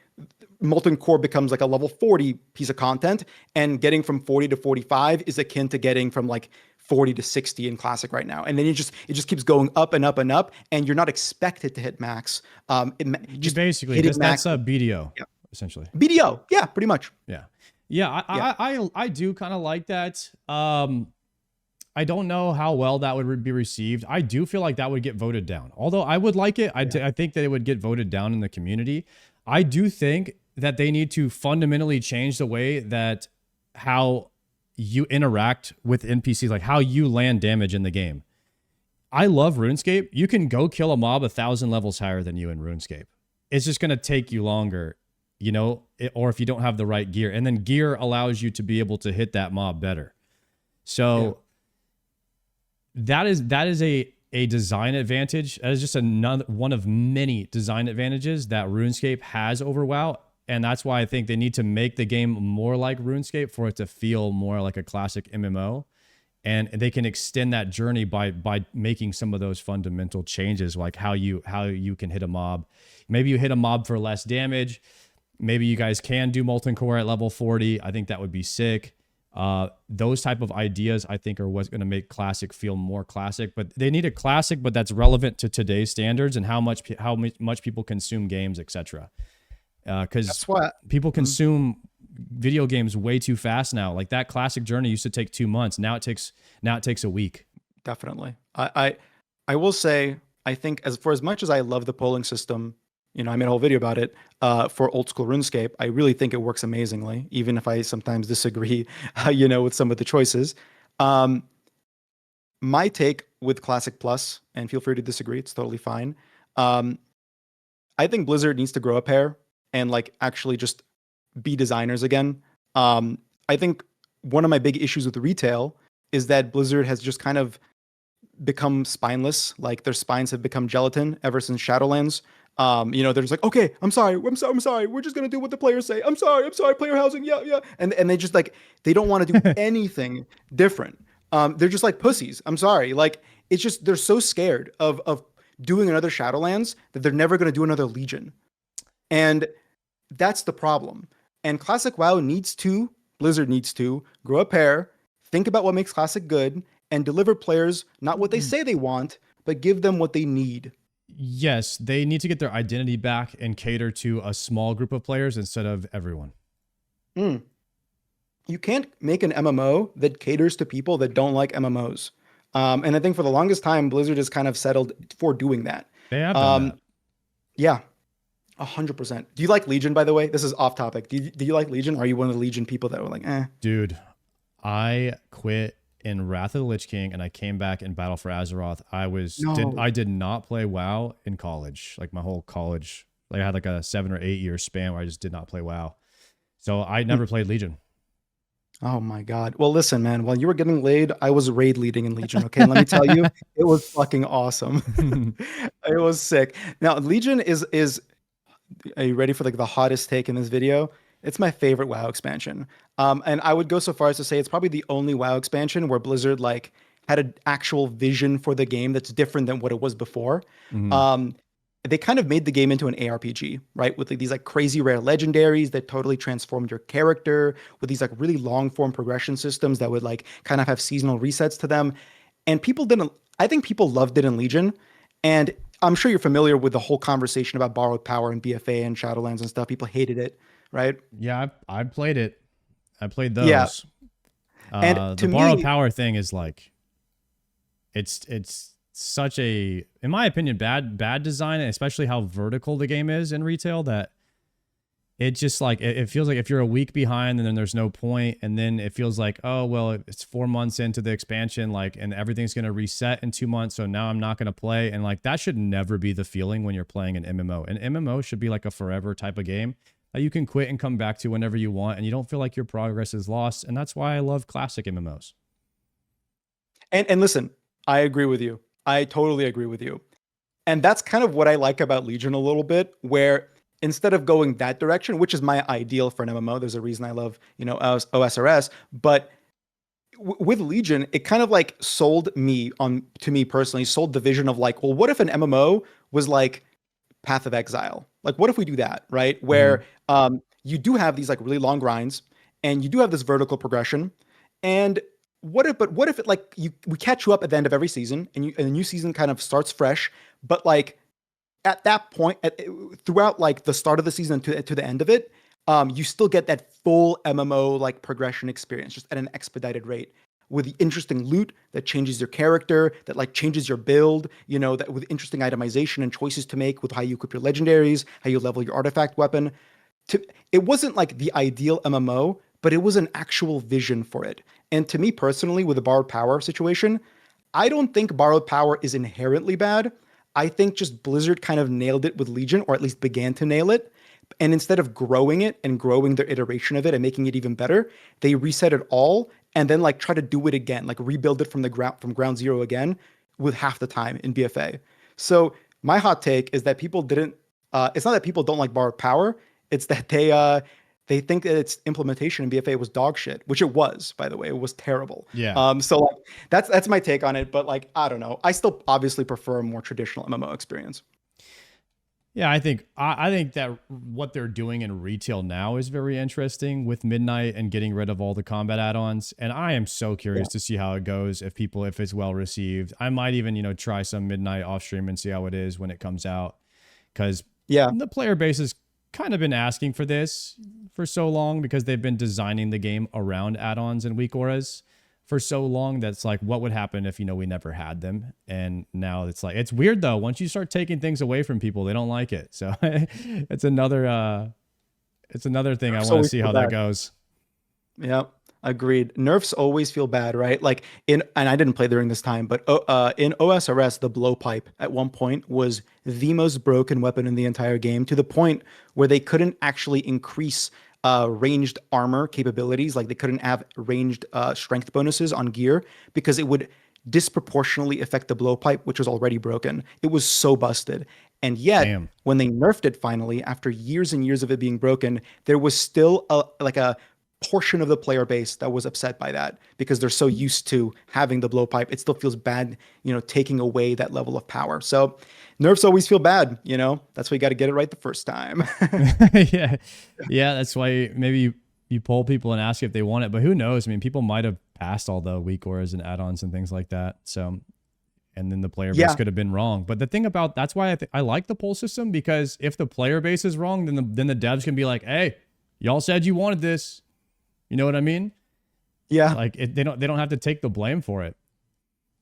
Molten Core becomes like a level 40 piece of content, and getting from 40 to 45 is akin to getting from like 40 to 60 in Classic right now. And then it just keeps going up and up and up, and you're not expected to hit max. Just basically that's a BDO, yeah. Essentially. BDO, yeah, pretty much. Yeah. I do kind of like that. I don't know how well that would be received. I do feel like that would get voted down. Although I would like it, I think that it would get voted down in the community. I do think that they need to fundamentally change the way that how you interact with NPCs, like how you land damage in the game. I love RuneScape. You can go kill a mob 1,000 levels higher than you in RuneScape. It's just going to take you longer, you know, or if you don't have the right gear. And then gear allows you to be able to hit that mob better. So... yeah. That is a design advantage. That is just another one of many design advantages that RuneScape has over WoW, and that's why I think they need to make the game more like RuneScape for it to feel more like a classic MMO, and they can extend that journey by making some of those fundamental changes, like how you can hit a mob. Maybe you hit a mob for less damage. Maybe you guys can do Molten Core at level 40. I think that would be sick. Those type of ideas I think are what's going to make Classic feel more classic, but they need a Classic, but that's relevant to today's standards and how much people consume games, etc. Because people consume video games way too fast now. Like that Classic journey used to take 2 months. Now it takes a week. Definitely. I will say, I think as much as I love the polling system, you know, I made a whole video about it for old school RuneScape. I really think it works amazingly, even if I sometimes disagree, you know, with some of the choices. My take with Classic Plus, and feel free to disagree, it's totally fine. I think Blizzard needs to grow a pair and like actually just be designers again. I think one of my big issues with retail is that Blizzard has just kind of become spineless. Like their spines have become gelatin ever since Shadowlands. You know, they're just like, okay, I'm sorry. We're just gonna do what the players say. I'm sorry, player housing, yeah. And they just like, they don't want to do anything different. They're just like pussies. I'm sorry. Like, it's just, they're so scared of doing another Shadowlands that they're never gonna do another Legion. And that's the problem. And Classic WoW Blizzard needs to grow a pair, think about what makes Classic good, and deliver players not what they say they want, but give them what they need. Yes, they need to get their identity back and cater to a small group of players instead of everyone. Mm. You can't make an MMO that caters to people that don't like MMOs. And I think for the longest time, Blizzard has kind of settled for doing that. They have done Um, that. yeah, 100%. Do you like Legion, by the way? This is off topic. Do you like Legion? Or are you one of the Legion people that were like, eh? Dude, I quit in Wrath of the Lich King and I came back in Battle for Azeroth. No. I did not play WoW in college. Like my whole college, like I had like a 7 or 8 year span where I just did not play WoW. So I Hmm. never played Legion. Oh my God. Well, listen, man, while you were getting laid, I was raid leading in Legion. Okay. And let me tell you, it was fucking awesome. It was sick. Now, Legion is are you ready for like the hottest take in this video? It's my favorite WoW expansion. And I would go so far as to say it's probably the only WoW expansion where Blizzard like had an actual vision for the game that's different than what it was before. Mhm. Um, they kind of made the game into an ARPG, right? With like, these like crazy rare legendaries that totally transformed your character, with these like really long form progression systems that would like kind of have seasonal resets to them. And people didn't, I think people loved it in Legion. And I'm sure you're familiar with the whole conversation about borrowed power and BFA and Shadowlands and stuff. People hated it, right? Yeah, I played it. I played Yeah. those. And The to borrowed me, power thing is like it's such a, in my opinion, bad design, and especially how vertical the game is in retail, that it just like it feels like if you're a week behind and then there's no point, and then it feels like, oh well, it's 4 months into the expansion, like, and everything's going to reset in 2 months, so now I'm not going to play. And like that should never be the feeling when you're playing an MMO. An MMO should be like a forever type of game that you can quit and come back to whenever you want, and you don't feel like your progress is lost. And that's why I love classic MMOs. and listen, I agree with you. I totally agree with you. And that's kind of what I like about Legion a little bit, where instead of going that direction, which is my ideal for an MMO, there's a reason I love, OSRS, but with Legion, it kind of like sold me on to me personally, sold the vision of like, well, what if an MMO was like Path of Exile? Like, what if we do that, right? Mm-hmm. Where you do have these like really long grinds, and you do have this vertical progression, and what if it like we catch you up at the end of every season, and a new season kind of starts fresh, but like at that point, throughout like the start of the season to the end of it, you still get that full MMO like progression experience, just at an expedited rate, with the interesting loot that changes your character, that like changes your build, that with interesting itemization and choices to make with how you equip your legendaries, how you level your artifact weapon. It wasn't like the ideal MMO, but it was an actual vision for it. And to me personally, with the borrowed power situation, I don't think borrowed power is inherently bad. I think just Blizzard kind of nailed it with Legion, or at least began to nail it. And instead of growing it and growing their iteration of it and making it even better, they reset it all and then like try to do it again, like rebuild it from ground zero again with half the time in BFA. So my hot take is that people didn't. It's not that people don't like borrowed power. It's that they think that its implementation in BFA was dog shit, which it was, by the way. It was terrible. Yeah. So like that's my take on it. But like I don't know. I still obviously prefer a more traditional MMO experience. Yeah, I think that what they're doing in retail now is very interesting with Midnight and getting rid of all the combat add-ons. And I am so Yeah. curious to see how it goes, if it's well received. I might even, try some Midnight off stream and see how it is when it comes out, because Yeah. the player base has kind of been asking for this for so long, because they've been designing the game around add-ons and weak auras for so long. That's like, what would happen if we never had them? And now it's like, it's weird though, once you start taking things away from people, they don't like it. So it's another thing I Nerfs want to always see feel how that bad. goes. Yeah. Agreed. Nerfs always feel bad, right? Like and I didn't play during this time, but in OSRS, the blowpipe at one point was the most broken weapon in the entire game, to the point where they couldn't actually increase ranged armor capabilities. Like they couldn't have ranged strength bonuses on gear because it would disproportionately affect the blowpipe, which was already broken. It was so busted. And yet, Damn. when they nerfed it finally, after years and years of it being broken, there was still a portion of the player base that was upset by that because they're so used to having the blowpipe. It still feels bad, taking away that level of power. So nerfs always feel bad, That's why you got to get it right the first time. Yeah. Yeah. That's why maybe you poll people and ask if they want it, but who knows? I mean, people might have passed all the weak auras and add-ons and things like that. So and then the player base Yeah, could have been wrong. But the thing about that's why I like the poll system, because if the player base is wrong, then the devs can be like, hey, y'all said you wanted this. You know what I mean? yeah. Like they don't have to take the blame for it.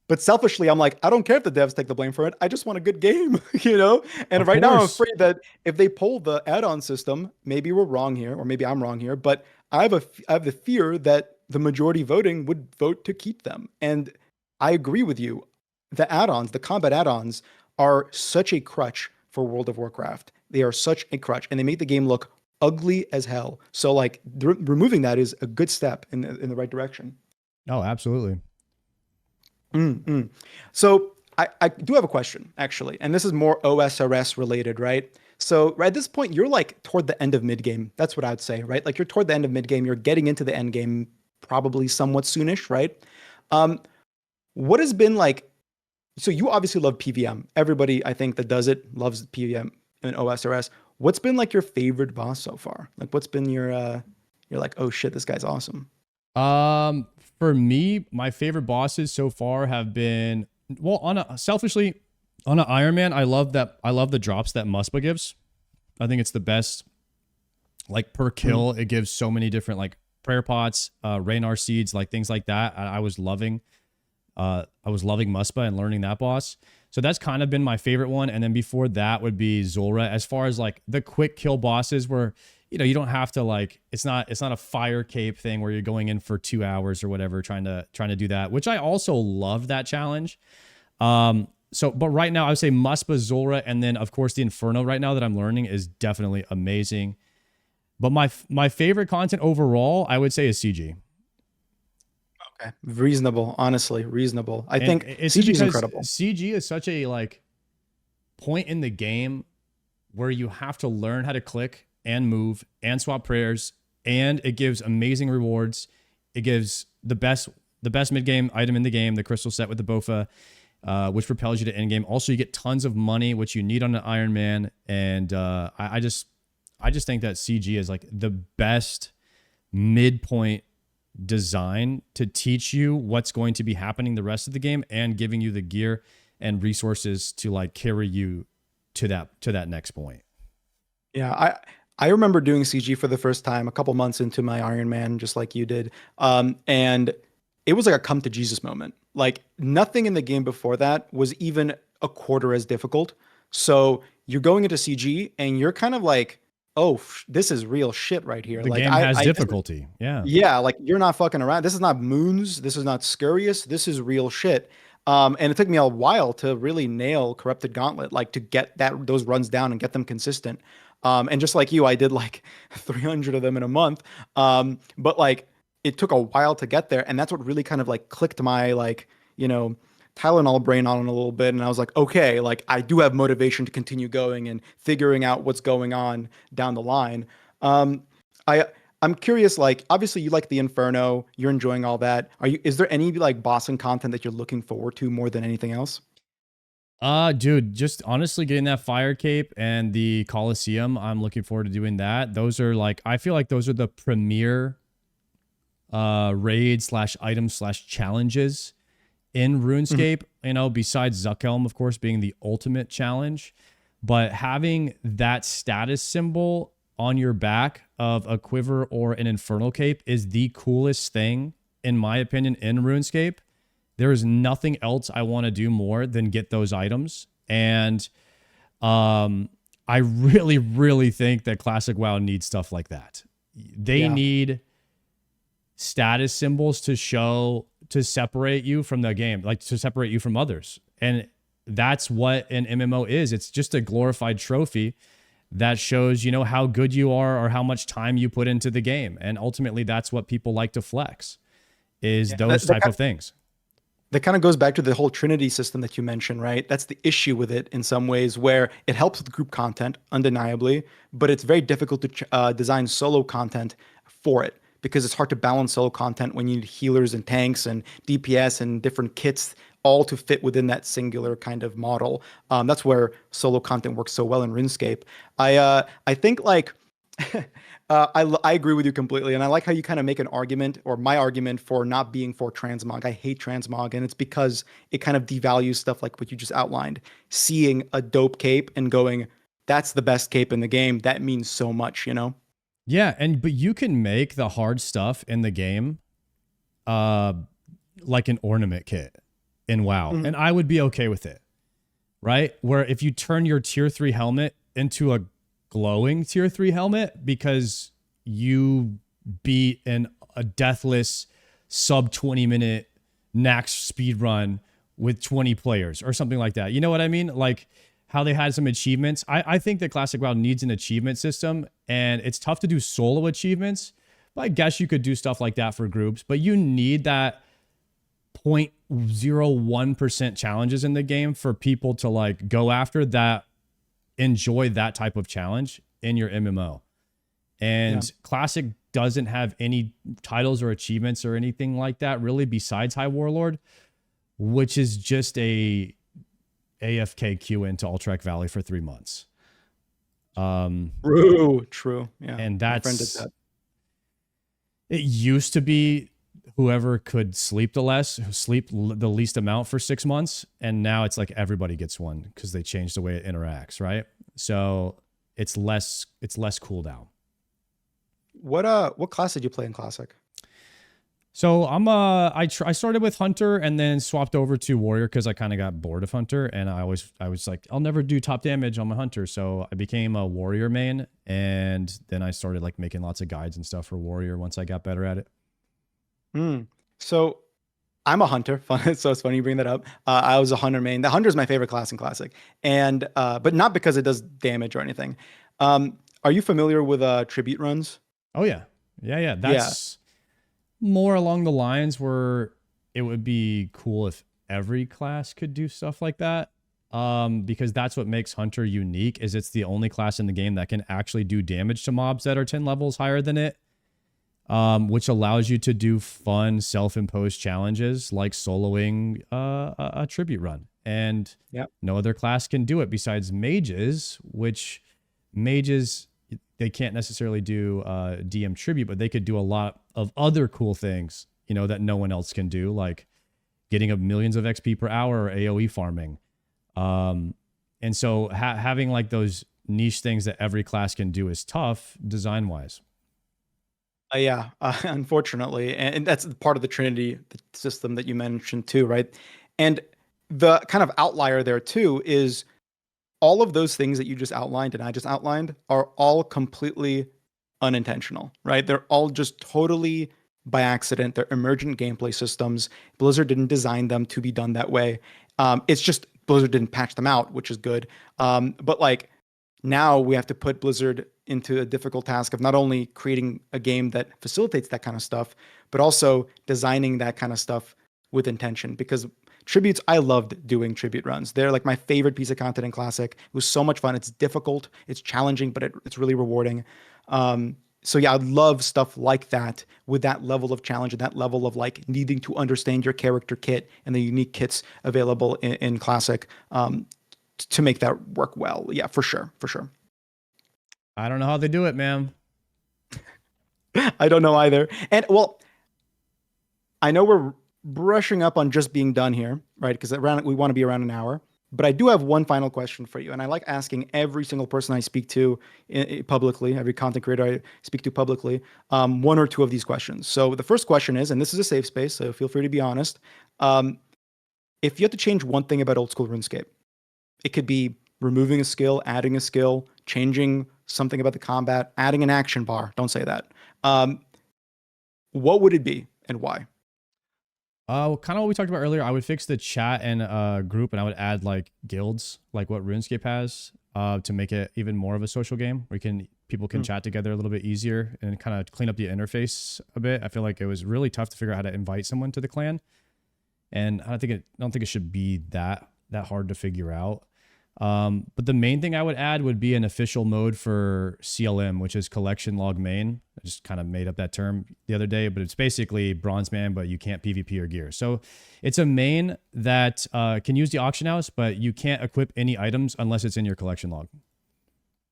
But selfishly, I'm like, I don't care if the devs take the blame for it. I just want a good game, you know? And Of right now, I'm course. afraid that if they pull the add-on system, maybe we're wrong here, or maybe I'm wrong here, but I have the fear that the majority voting would vote to keep them. And I agree with you. The add-ons, the combat add-ons, are such a crutch for World of Warcraft. They are such a crutch, and they make the game look ugly as hell. So, like, removing that is a good step in the right direction. Oh, absolutely. Mm-mm. So I do have a question, actually, and this is more OSRS related, right? So right at this point, you're like toward the end of mid game. That's what I'd say, right? Like you're toward the end of mid game. You're getting into the end game probably somewhat soonish, right? Um, what has been like? So you obviously love PVM. Everybody, I think, that does it loves PVM and OSRS. What's been like your favorite boss so far? Like, what's been your you're like, oh shit, this guy's awesome. For me, my favorite bosses so far have been, well, selfishly on an Ironman, I love the drops that Muspa gives. I think it's the best. Like per Mm. kill, it gives so many different like prayer pots, Raynar seeds, like things like that. I was loving Muspa and learning that boss. So that's kind of been my favorite one. And then before that would be Zulra. As far as like the quick kill bosses where, you know, you don't have to like, it's not a fire cape thing where you're going in for 2 hours or whatever, trying to do that, which I also love that challenge. But right now I would say Muspa, Zulra, and then of course the Inferno right now that I'm learning is definitely amazing. But my favorite content overall, I would say, is CG. Okay, reasonable, honestly, reasonable. I And think it's CG is because incredible. CG is such a like point in the game where you have to learn how to click and move and swap prayers, and it gives amazing rewards. It gives the best mid game item in the game, the crystal set with the Bofa, which propels you to end game. Also, you get tons of money, which you need on an Iron Man. And I just think that CG is like the best midpoint design to teach you what's going to be happening the rest of the game and giving you the gear and resources to like carry you to that next point. Yeah, I remember doing CG for the first time a couple months into my Iron Man, just like you did. And it was like a come to Jesus moment. Like nothing in the game before that was even a quarter as difficult. So you're going into CG and you're kind of like, oh, this is real shit right here. The Like game has this is, difficulty. Yeah. yeah, like you're not fucking around. This is not moons. This is not scurious. This is real shit. And it took me a while to really nail Corrupted Gauntlet, like to get those runs down and get them consistent. And just like you, I did like 300 of them in a month. But like it took a while to get there, and that's what really kind of like clicked my like you know Tylenol brain on a little bit, and I was like, okay, like I do have motivation to continue going and figuring out what's going on down the line. Um, I I'm curious, like obviously you like the Inferno, you're enjoying all that. Is there any like boss and content that you're looking forward to more than anything else? Dude, just honestly getting that fire cape and the Coliseum, I'm looking forward to doing that. Those are like, I feel like those are the premier raid slash item slash challenges in Mhm. RuneScape, you know, besides Zuckelm, of course, being the ultimate challenge. But having that status symbol on your back of a quiver or an infernal cape is the coolest thing, in my opinion, in RuneScape. There is nothing else I want to do more than get those items. And I really, really think that Classic WoW needs stuff like that. They Yeah. need status symbols to separate you from the game, like to separate you from others. And that's what an MMO is. It's just a glorified trophy that shows, you know, how good you are or how much time you put into the game. And ultimately that's what people like to flex, is Yeah. those type of things. That kind of goes back to the whole Trinity system that you mentioned, right? That's the issue with it in some ways, where it helps with group content, undeniably, but it's very difficult to design solo content for it because it's hard to balance solo content when you need healers and tanks and DPS and different kits all to fit within that singular kind of model. That's where solo content works so well in RuneScape. I think like I agree with you completely, and I like how you kind of make an argument, or my argument, for not being for transmog. I hate transmog, and it's because it kind of devalues stuff like what you just outlined. Seeing a dope cape and going, "That's the best cape in the game," that means so much, you know? Yeah, but you can make the hard stuff in the game uh like an ornament kit in WoW, Mhm. and I would be okay with it. Right? Where if you turn your tier 3 helmet into a glowing tier 3 helmet because you beat a deathless sub 20-minute Nax speed run with 20 players or something like that. You know what I mean? Like how they had some achievements. I think that Classic WoW needs an achievement system, and it's tough to do solo achievements. But I guess you could do stuff like that for groups, but you need that 0.01% challenges in the game for people to like go after that, enjoy that type of challenge in your MMO. Yeah. And Classic doesn't have any titles or achievements or anything like that really besides High Warlord, which is just a AFK queue into Ultrek Valley for 3 months. True. Yeah. And My friend did that's that. it used to be whoever could sleep the least amount for 6 months, and now it's like everybody gets one because they changed the way it interacts, right? So it's less cooldown. What class did you play in Classic? So I started with Hunter and then swapped over to Warrior because I kind of got bored of Hunter, and I was like, I'll never do top damage on my Hunter, so I became a Warrior main, and then I started like making lots of guides and stuff for Warrior once I got better at it. So I'm a hunter. Fun. So it's funny you bring that up. I was a hunter main. The hunter is my favorite class in Classic, and but not because it does damage or anything. Are you familiar with tribute runs? Oh yeah, yeah. Yeah. That's more along the lines where it would be cool if every class could do stuff like that. Because that's what makes Hunter unique, is it's the only class in the game that can actually do damage to mobs that are 10 levels higher than it. Which allows you to do fun self-imposed challenges like soloing a tribute run. And Yeah. no other class can do it besides mages, which mages, they can't necessarily do DM tribute, but they could do a lot of other cool things, you know, that no one else can do, like getting up millions of XP per hour or AoE farming. And so having like those niche things that every class can do is tough design wise. Yeah, unfortunately, and that's part of the Trinity the system that you mentioned too, right? And the kind of outlier there too is all of those things that you just outlined and I just outlined are all completely unintentional, right? They're all just totally by accident. They're emergent gameplay systems. Blizzard didn't design them to be done that way. It's just Blizzard didn't patch them out, which is good. But like now we have to put Blizzard into a difficult task of not only creating a game that facilitates that kind of stuff, but also designing that kind of stuff with intention. Because tributes, I loved doing tribute runs. They're like my favorite piece of content in Classic. It was so much fun. It's difficult, it's challenging, but it's really rewarding. So yeah, I love stuff like that with that level of challenge and that level of like needing to understand your character kit and the unique kits available in Classic to make that work well. Yeah, for sure, for sure. I don't know how they do it, man. I don't know either. And well, I know we're brushing up on just being done here, right? Because around we want to be around an hour. But I do have one final question for you, and I like asking every single person I speak to publicly, every content creator I speak to publicly, one or two of these questions. So the first question is, and this is a safe space, so feel free to be honest. Um, if you had to change one thing about old school RuneScape, it could be removing a skill, adding a skill, changing something about the combat, adding an action bar. Don't say that. Um, what would it be and why? Kind of what we talked about earlier. I would fix the chat and group, and I would add like guilds, like what RuneScape has, to make it even more of a social game where people can chat together a little bit easier and kind of clean up the interface a bit. I feel like it was really tough to figure out how to invite someone to the clan, and I don't think it should be that hard to figure out. But the main thing I would add would be an official mode for CLM, which is collection log main. I just kind of made up that term the other day, but it's basically bronze man, but you can't PvP or gear. So it's a main that can use the auction house, but you can't equip any items unless it's in your collection log.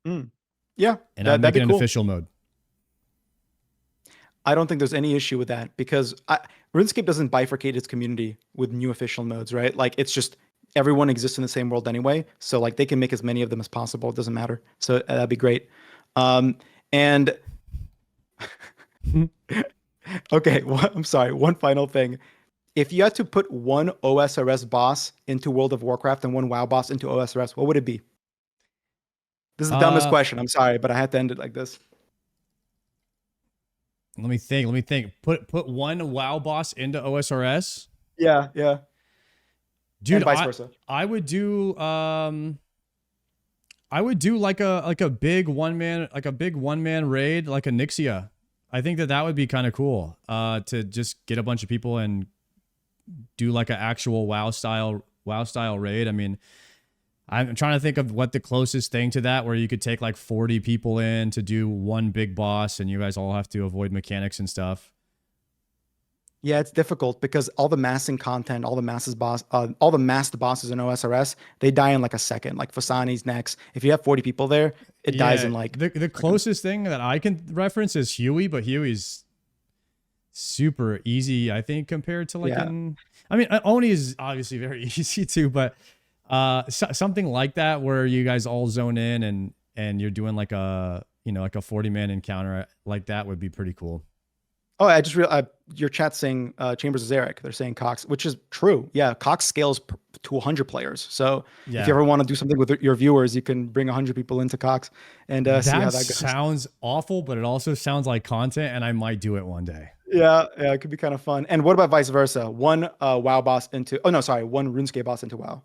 Yeah, And I'm that'd making be an cool. official mode. I don't think there's any issue with that because RuneScape doesn't bifurcate its community with new official modes, right? Like it's just everyone exists in the same world anyway. So like they can make as many of them as possible. It doesn't matter. So that'd be great. And okay, I'm sorry. One final thing. If you had to put one OSRS boss into World of Warcraft and one WoW boss into OSRS, what would it be? This is the dumbest Uh, question. I'm sorry, but I had to end it like this. Let me think. Let me think. Put one WoW boss into OSRS. Yeah, yeah. Dude, And vice versa. I would do like a big one man raid like a Nixia. I think that would be kind of cool. To just get a bunch of people and do like an actual WoW style raid. I mean, I'm trying to think of what the closest thing to that where you could take like 40 people in to do one big boss and you guys all have to avoid mechanics and stuff. Yeah, it's difficult because all the massing content, all the masked bosses in OSRS, they die in like a second. Like Fasani's next. If you have 40 people there, it dies in like the closest thing that I can reference is Huey, but Huey's super easy, I think, compared to like I mean, Oni is obviously very easy too, but something like that where you guys all zone in and you're doing like a like a 40-man encounter like that would be pretty cool. Oh, I just realized your chat saying Chambers is Eric. They're saying Cox, which is true. Yeah, Cox scales to 100 players. So if you ever want to do something with your viewers, you can bring 100 people into Cox and see how that goes. Sounds awful, but it also sounds like content, and I might do it one day. Yeah, it could be kind of fun. And what about vice versa? One WoW boss into one RuneScape boss into WoW.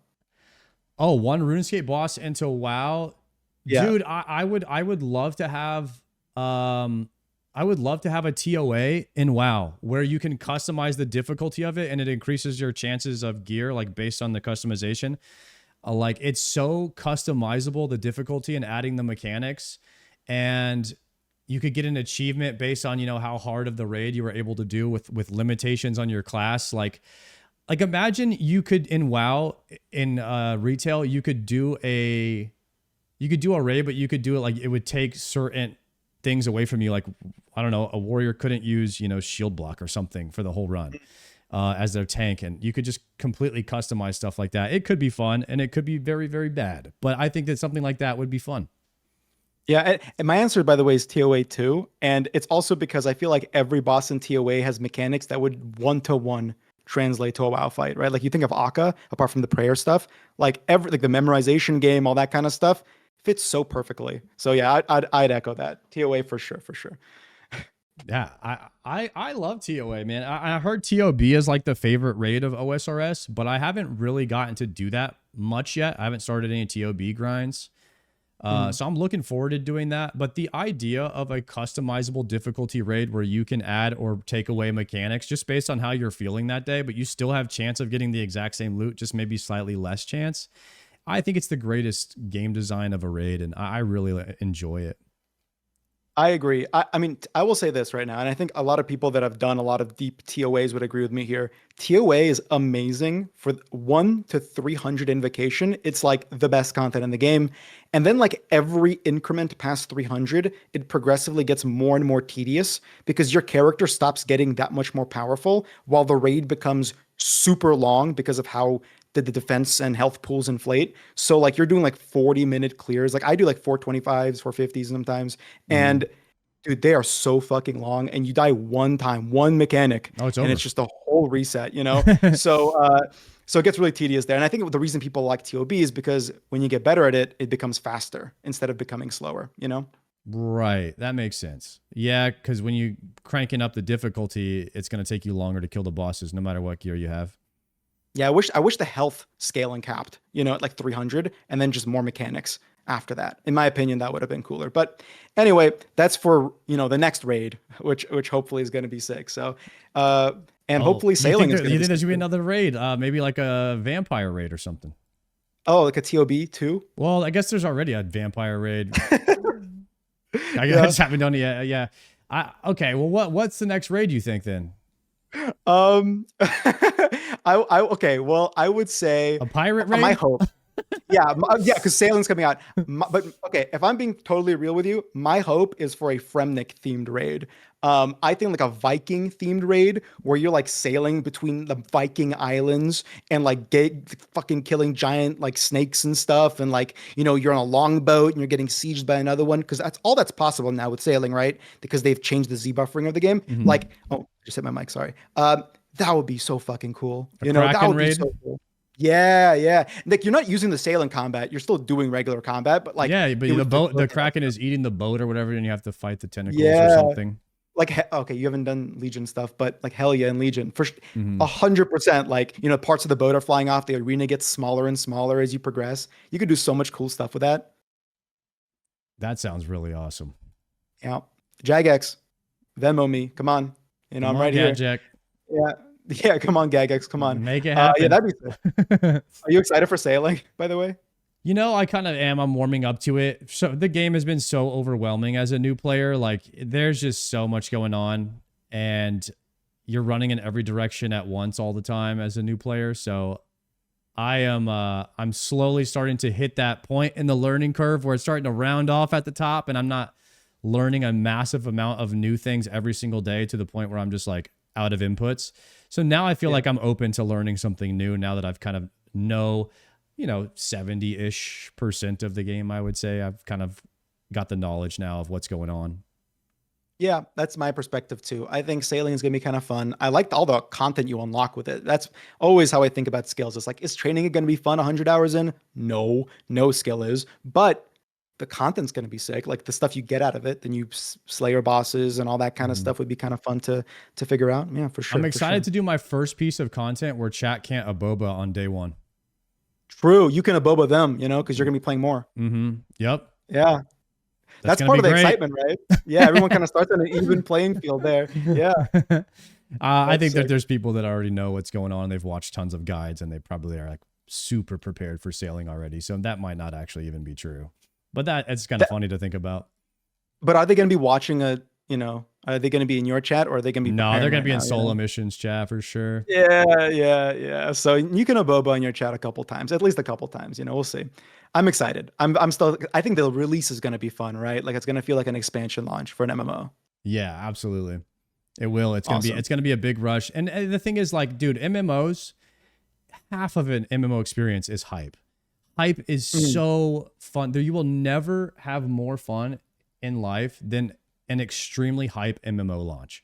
Oh, one RuneScape boss into WoW. Yeah. Dude, I would love to have I would love to have a TOA in WoW where you can customize the difficulty of it and it increases your chances of gear like based on the customization. Like it's so customizable, the difficulty and adding the mechanics, and you could get an achievement based on, how hard of the raid you were able to do with limitations on your class. Like imagine you could in WoW in retail, you could do a raid, but you could do it like it would take certain things away from you. Like, I don't know, a warrior couldn't use, shield block or something for the whole run as their tank. And you could just completely customize stuff like that. It could be fun and it could be very, very bad. But I think that something like that would be fun. Yeah, and my answer, by the way, is TOA too. And it's also because I feel like every boss in TOA has mechanics that would one-to-one translate to a WoW fight, right? Like you think of Akka, apart from the prayer stuff, like the memorization game, all that kind of stuff fits so perfectly. So yeah, I'd echo that. TOA for sure, for sure. Yeah, I love TOA, man. I heard TOB is like the favorite raid of OSRS, but I haven't really gotten to do that much yet. I haven't started any TOB grinds. So I'm looking forward to doing that. But the idea of a customizable difficulty raid where you can add or take away mechanics just based on how you're feeling that day, but you still have chance of getting the exact same loot, just maybe slightly less chance. I think it's the greatest game design of a raid, and I really enjoy it. I agree. I mean, I will say this right now, and I think a lot of people that have done a lot of deep TOAs would agree with me here. TOA is amazing for 1 to 300 invocation. It's like the best content in the game. And then like every increment past 300, it progressively gets more and more tedious because your character stops getting that much more powerful while the raid becomes super long because of how the defense and health pools inflate. So like you're doing like 40-minute clears. Like I do like 425s, 450s sometimes. And dude, they are so fucking long. And you die one time, one mechanic. Oh, it's and over. it's just a whole reset, So so it gets really tedious there. And I think the reason people like TOB is because when you get better at it, it becomes faster instead of becoming slower, Right. That makes sense. Yeah, because when you cranking up the difficulty, it's going to take you longer to kill the bosses no matter what gear you have. Yeah, I wish the health scaling capped, at like 300 and then just more mechanics after that. In my opinion, that would have been cooler. But anyway, that's for, the next raid, which hopefully is going to be sick. So, and hopefully sailing is going to be You think there should be another raid? Maybe like a vampire raid or something. Oh, like a TOB too? Well, I guess there's already a vampire raid. I just haven't done it yet. Yeah. Okay. Well, what's the next raid you think then? Okay. Well, I would say a pirate raid. My hope. Yeah, yeah, because sailing's coming out. But okay, if I'm being totally real with you, my hope is for a Fremnik themed raid. I think like a Viking themed raid where you're like sailing between the Viking islands and like fucking killing giant like snakes and stuff, and like you're on a longboat and you're getting sieged by another one because that's possible now with sailing, right? Because they've changed the Z buffering of the game. Mhm. Like, oh, just hit my mic, sorry. That would be so fucking cool. A That Kraken would be raid. so cool. Yeah, yeah. Like you're not using the sail in combat. You're still doing regular combat, but like Yeah, but it the would boat, the facilitate. Kraken is eating the boat or whatever, and you have to fight the tentacles or Yeah. something. Like okay, you haven't done Legion stuff, but like hell yeah, in Legion for Hmm. 100%. Like parts of the boat are flying off. The arena gets smaller and smaller as you progress. You could do so much cool stuff with that. That sounds really awesome. Yeah. Jagex, Venmo me. Come on. Come I'm on, right here. Gadjack. Yeah. Yeah. Come on, Gagex. Come on. Make it Yeah, happen. that'd be sick. Are you excited for sailing, by the way? I kind of am. I'm warming up to it. So the game has been so overwhelming as a new player. Like there's just so much going on and you're running in every direction at once all the time as a new player. So I'm slowly starting to hit that point in the learning curve where it's starting to round off at the top and I'm not learning a massive amount of new things every single day to the point where I'm just like out of inputs. So now I feel Yeah. like I'm open to learning something new now that I've kind of know 70-ish% of the game. I would say I've kind of got the knowledge now of what's going on. Yeah, that's my perspective too. I think sailing is gonna be kind of fun. I like all the content you unlock with it. That's always how I think about skills. It's like, is training gonna be fun 100 hours in? No, no skill is. But the content's gonna be sick. Like the stuff you get out of it, then you slay your bosses and all that kind of Mhm. stuff would be kind of fun to figure out. Yeah, for I'm sure, for excited sure. to do my first piece of content where chat can't aboba on day one. True, you can aboba them, because you're gonna be playing more. Mm-hmm. Yep. Yeah, That's that's going to part be of the great. excitement, right? Yeah, everyone kind of starts on an even playing field there. Yeah, I that's think that sick. there's people that already know what's going on. They've watched tons of guides and they probably are like super prepared for sailing already. So that might not actually even be true. But it's kind of funny to think about. But are they going to be watching are they going to be in your chat or are they going to be No, they're preparing going to right be in now? solo missions chat for sure. Yeah, yeah, yeah. So you can aboba in your chat a couple times, at least a couple times, we'll see. I'm excited. I'm still, I think the release is going to be fun, right? Like it's going to feel like an expansion launch for an MMO. Yeah, absolutely. It will. Awesome. It's gonna be a big rush. And the thing is, like, dude, MMOs, half of an MMO experience is hype. Hype is Mhm. so fun. You will never have more fun in life than an extremely hype MMO launch.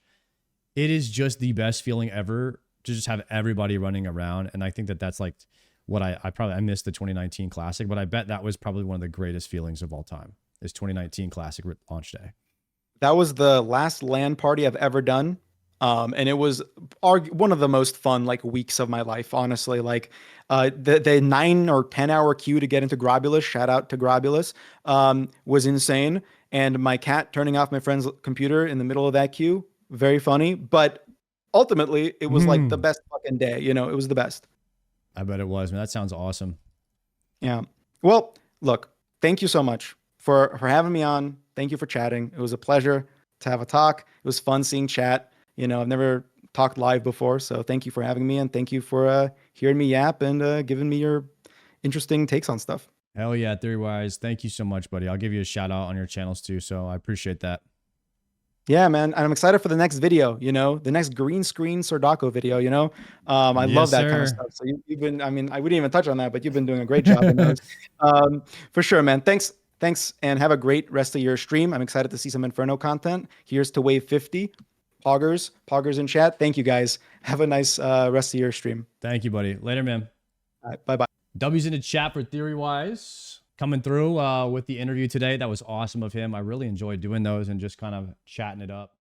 It is just the best feeling ever to just have everybody running around. And I think that's like what I missed the 2019 Classic, but I bet that was probably one of the greatest feelings of all time. Is 2019 Classic launch day. That was the last LAN party I've ever done. And it was one of the most fun like weeks of my life, honestly. Like the 9 or 10 hour queue to get into Grobulus, shout out to Grobulus, was insane. And my cat turning off my friend's computer in the middle of that queue, very funny. But ultimately, it was like the Mhm. best fucking day. It was the best. I bet it was, man. That sounds awesome. Yeah. Well, look, thank you so much for having me on. Thank you for chatting. It was a pleasure to have a talk. It was fun seeing chat. I've never talked live before, so thank you for having me and thank you for hearing me yap and giving me your interesting takes on stuff. Hell yeah, TheoryWise. Thank you so much, buddy. I'll give you a shout out on your channels too. So I appreciate that. Yeah, man. And I'm excited for the next video, the next green screen Sardaco video, I love Yes, that kind of sir. stuff. So you've been, I mean, I wouldn't even touch on that, but you've been doing a great job in those. For sure, man. Thanks. And have a great rest of your stream. I'm excited to see some Inferno content. Here's to wave 50. Poggers in chat. Thank you guys. Have a nice rest of your stream. Thank you, buddy. Later, man. All right, bye bye. W's in the chat for TheoryWise coming through with the interview today. That was awesome of him. I really enjoyed doing those and just kind of chatting it up.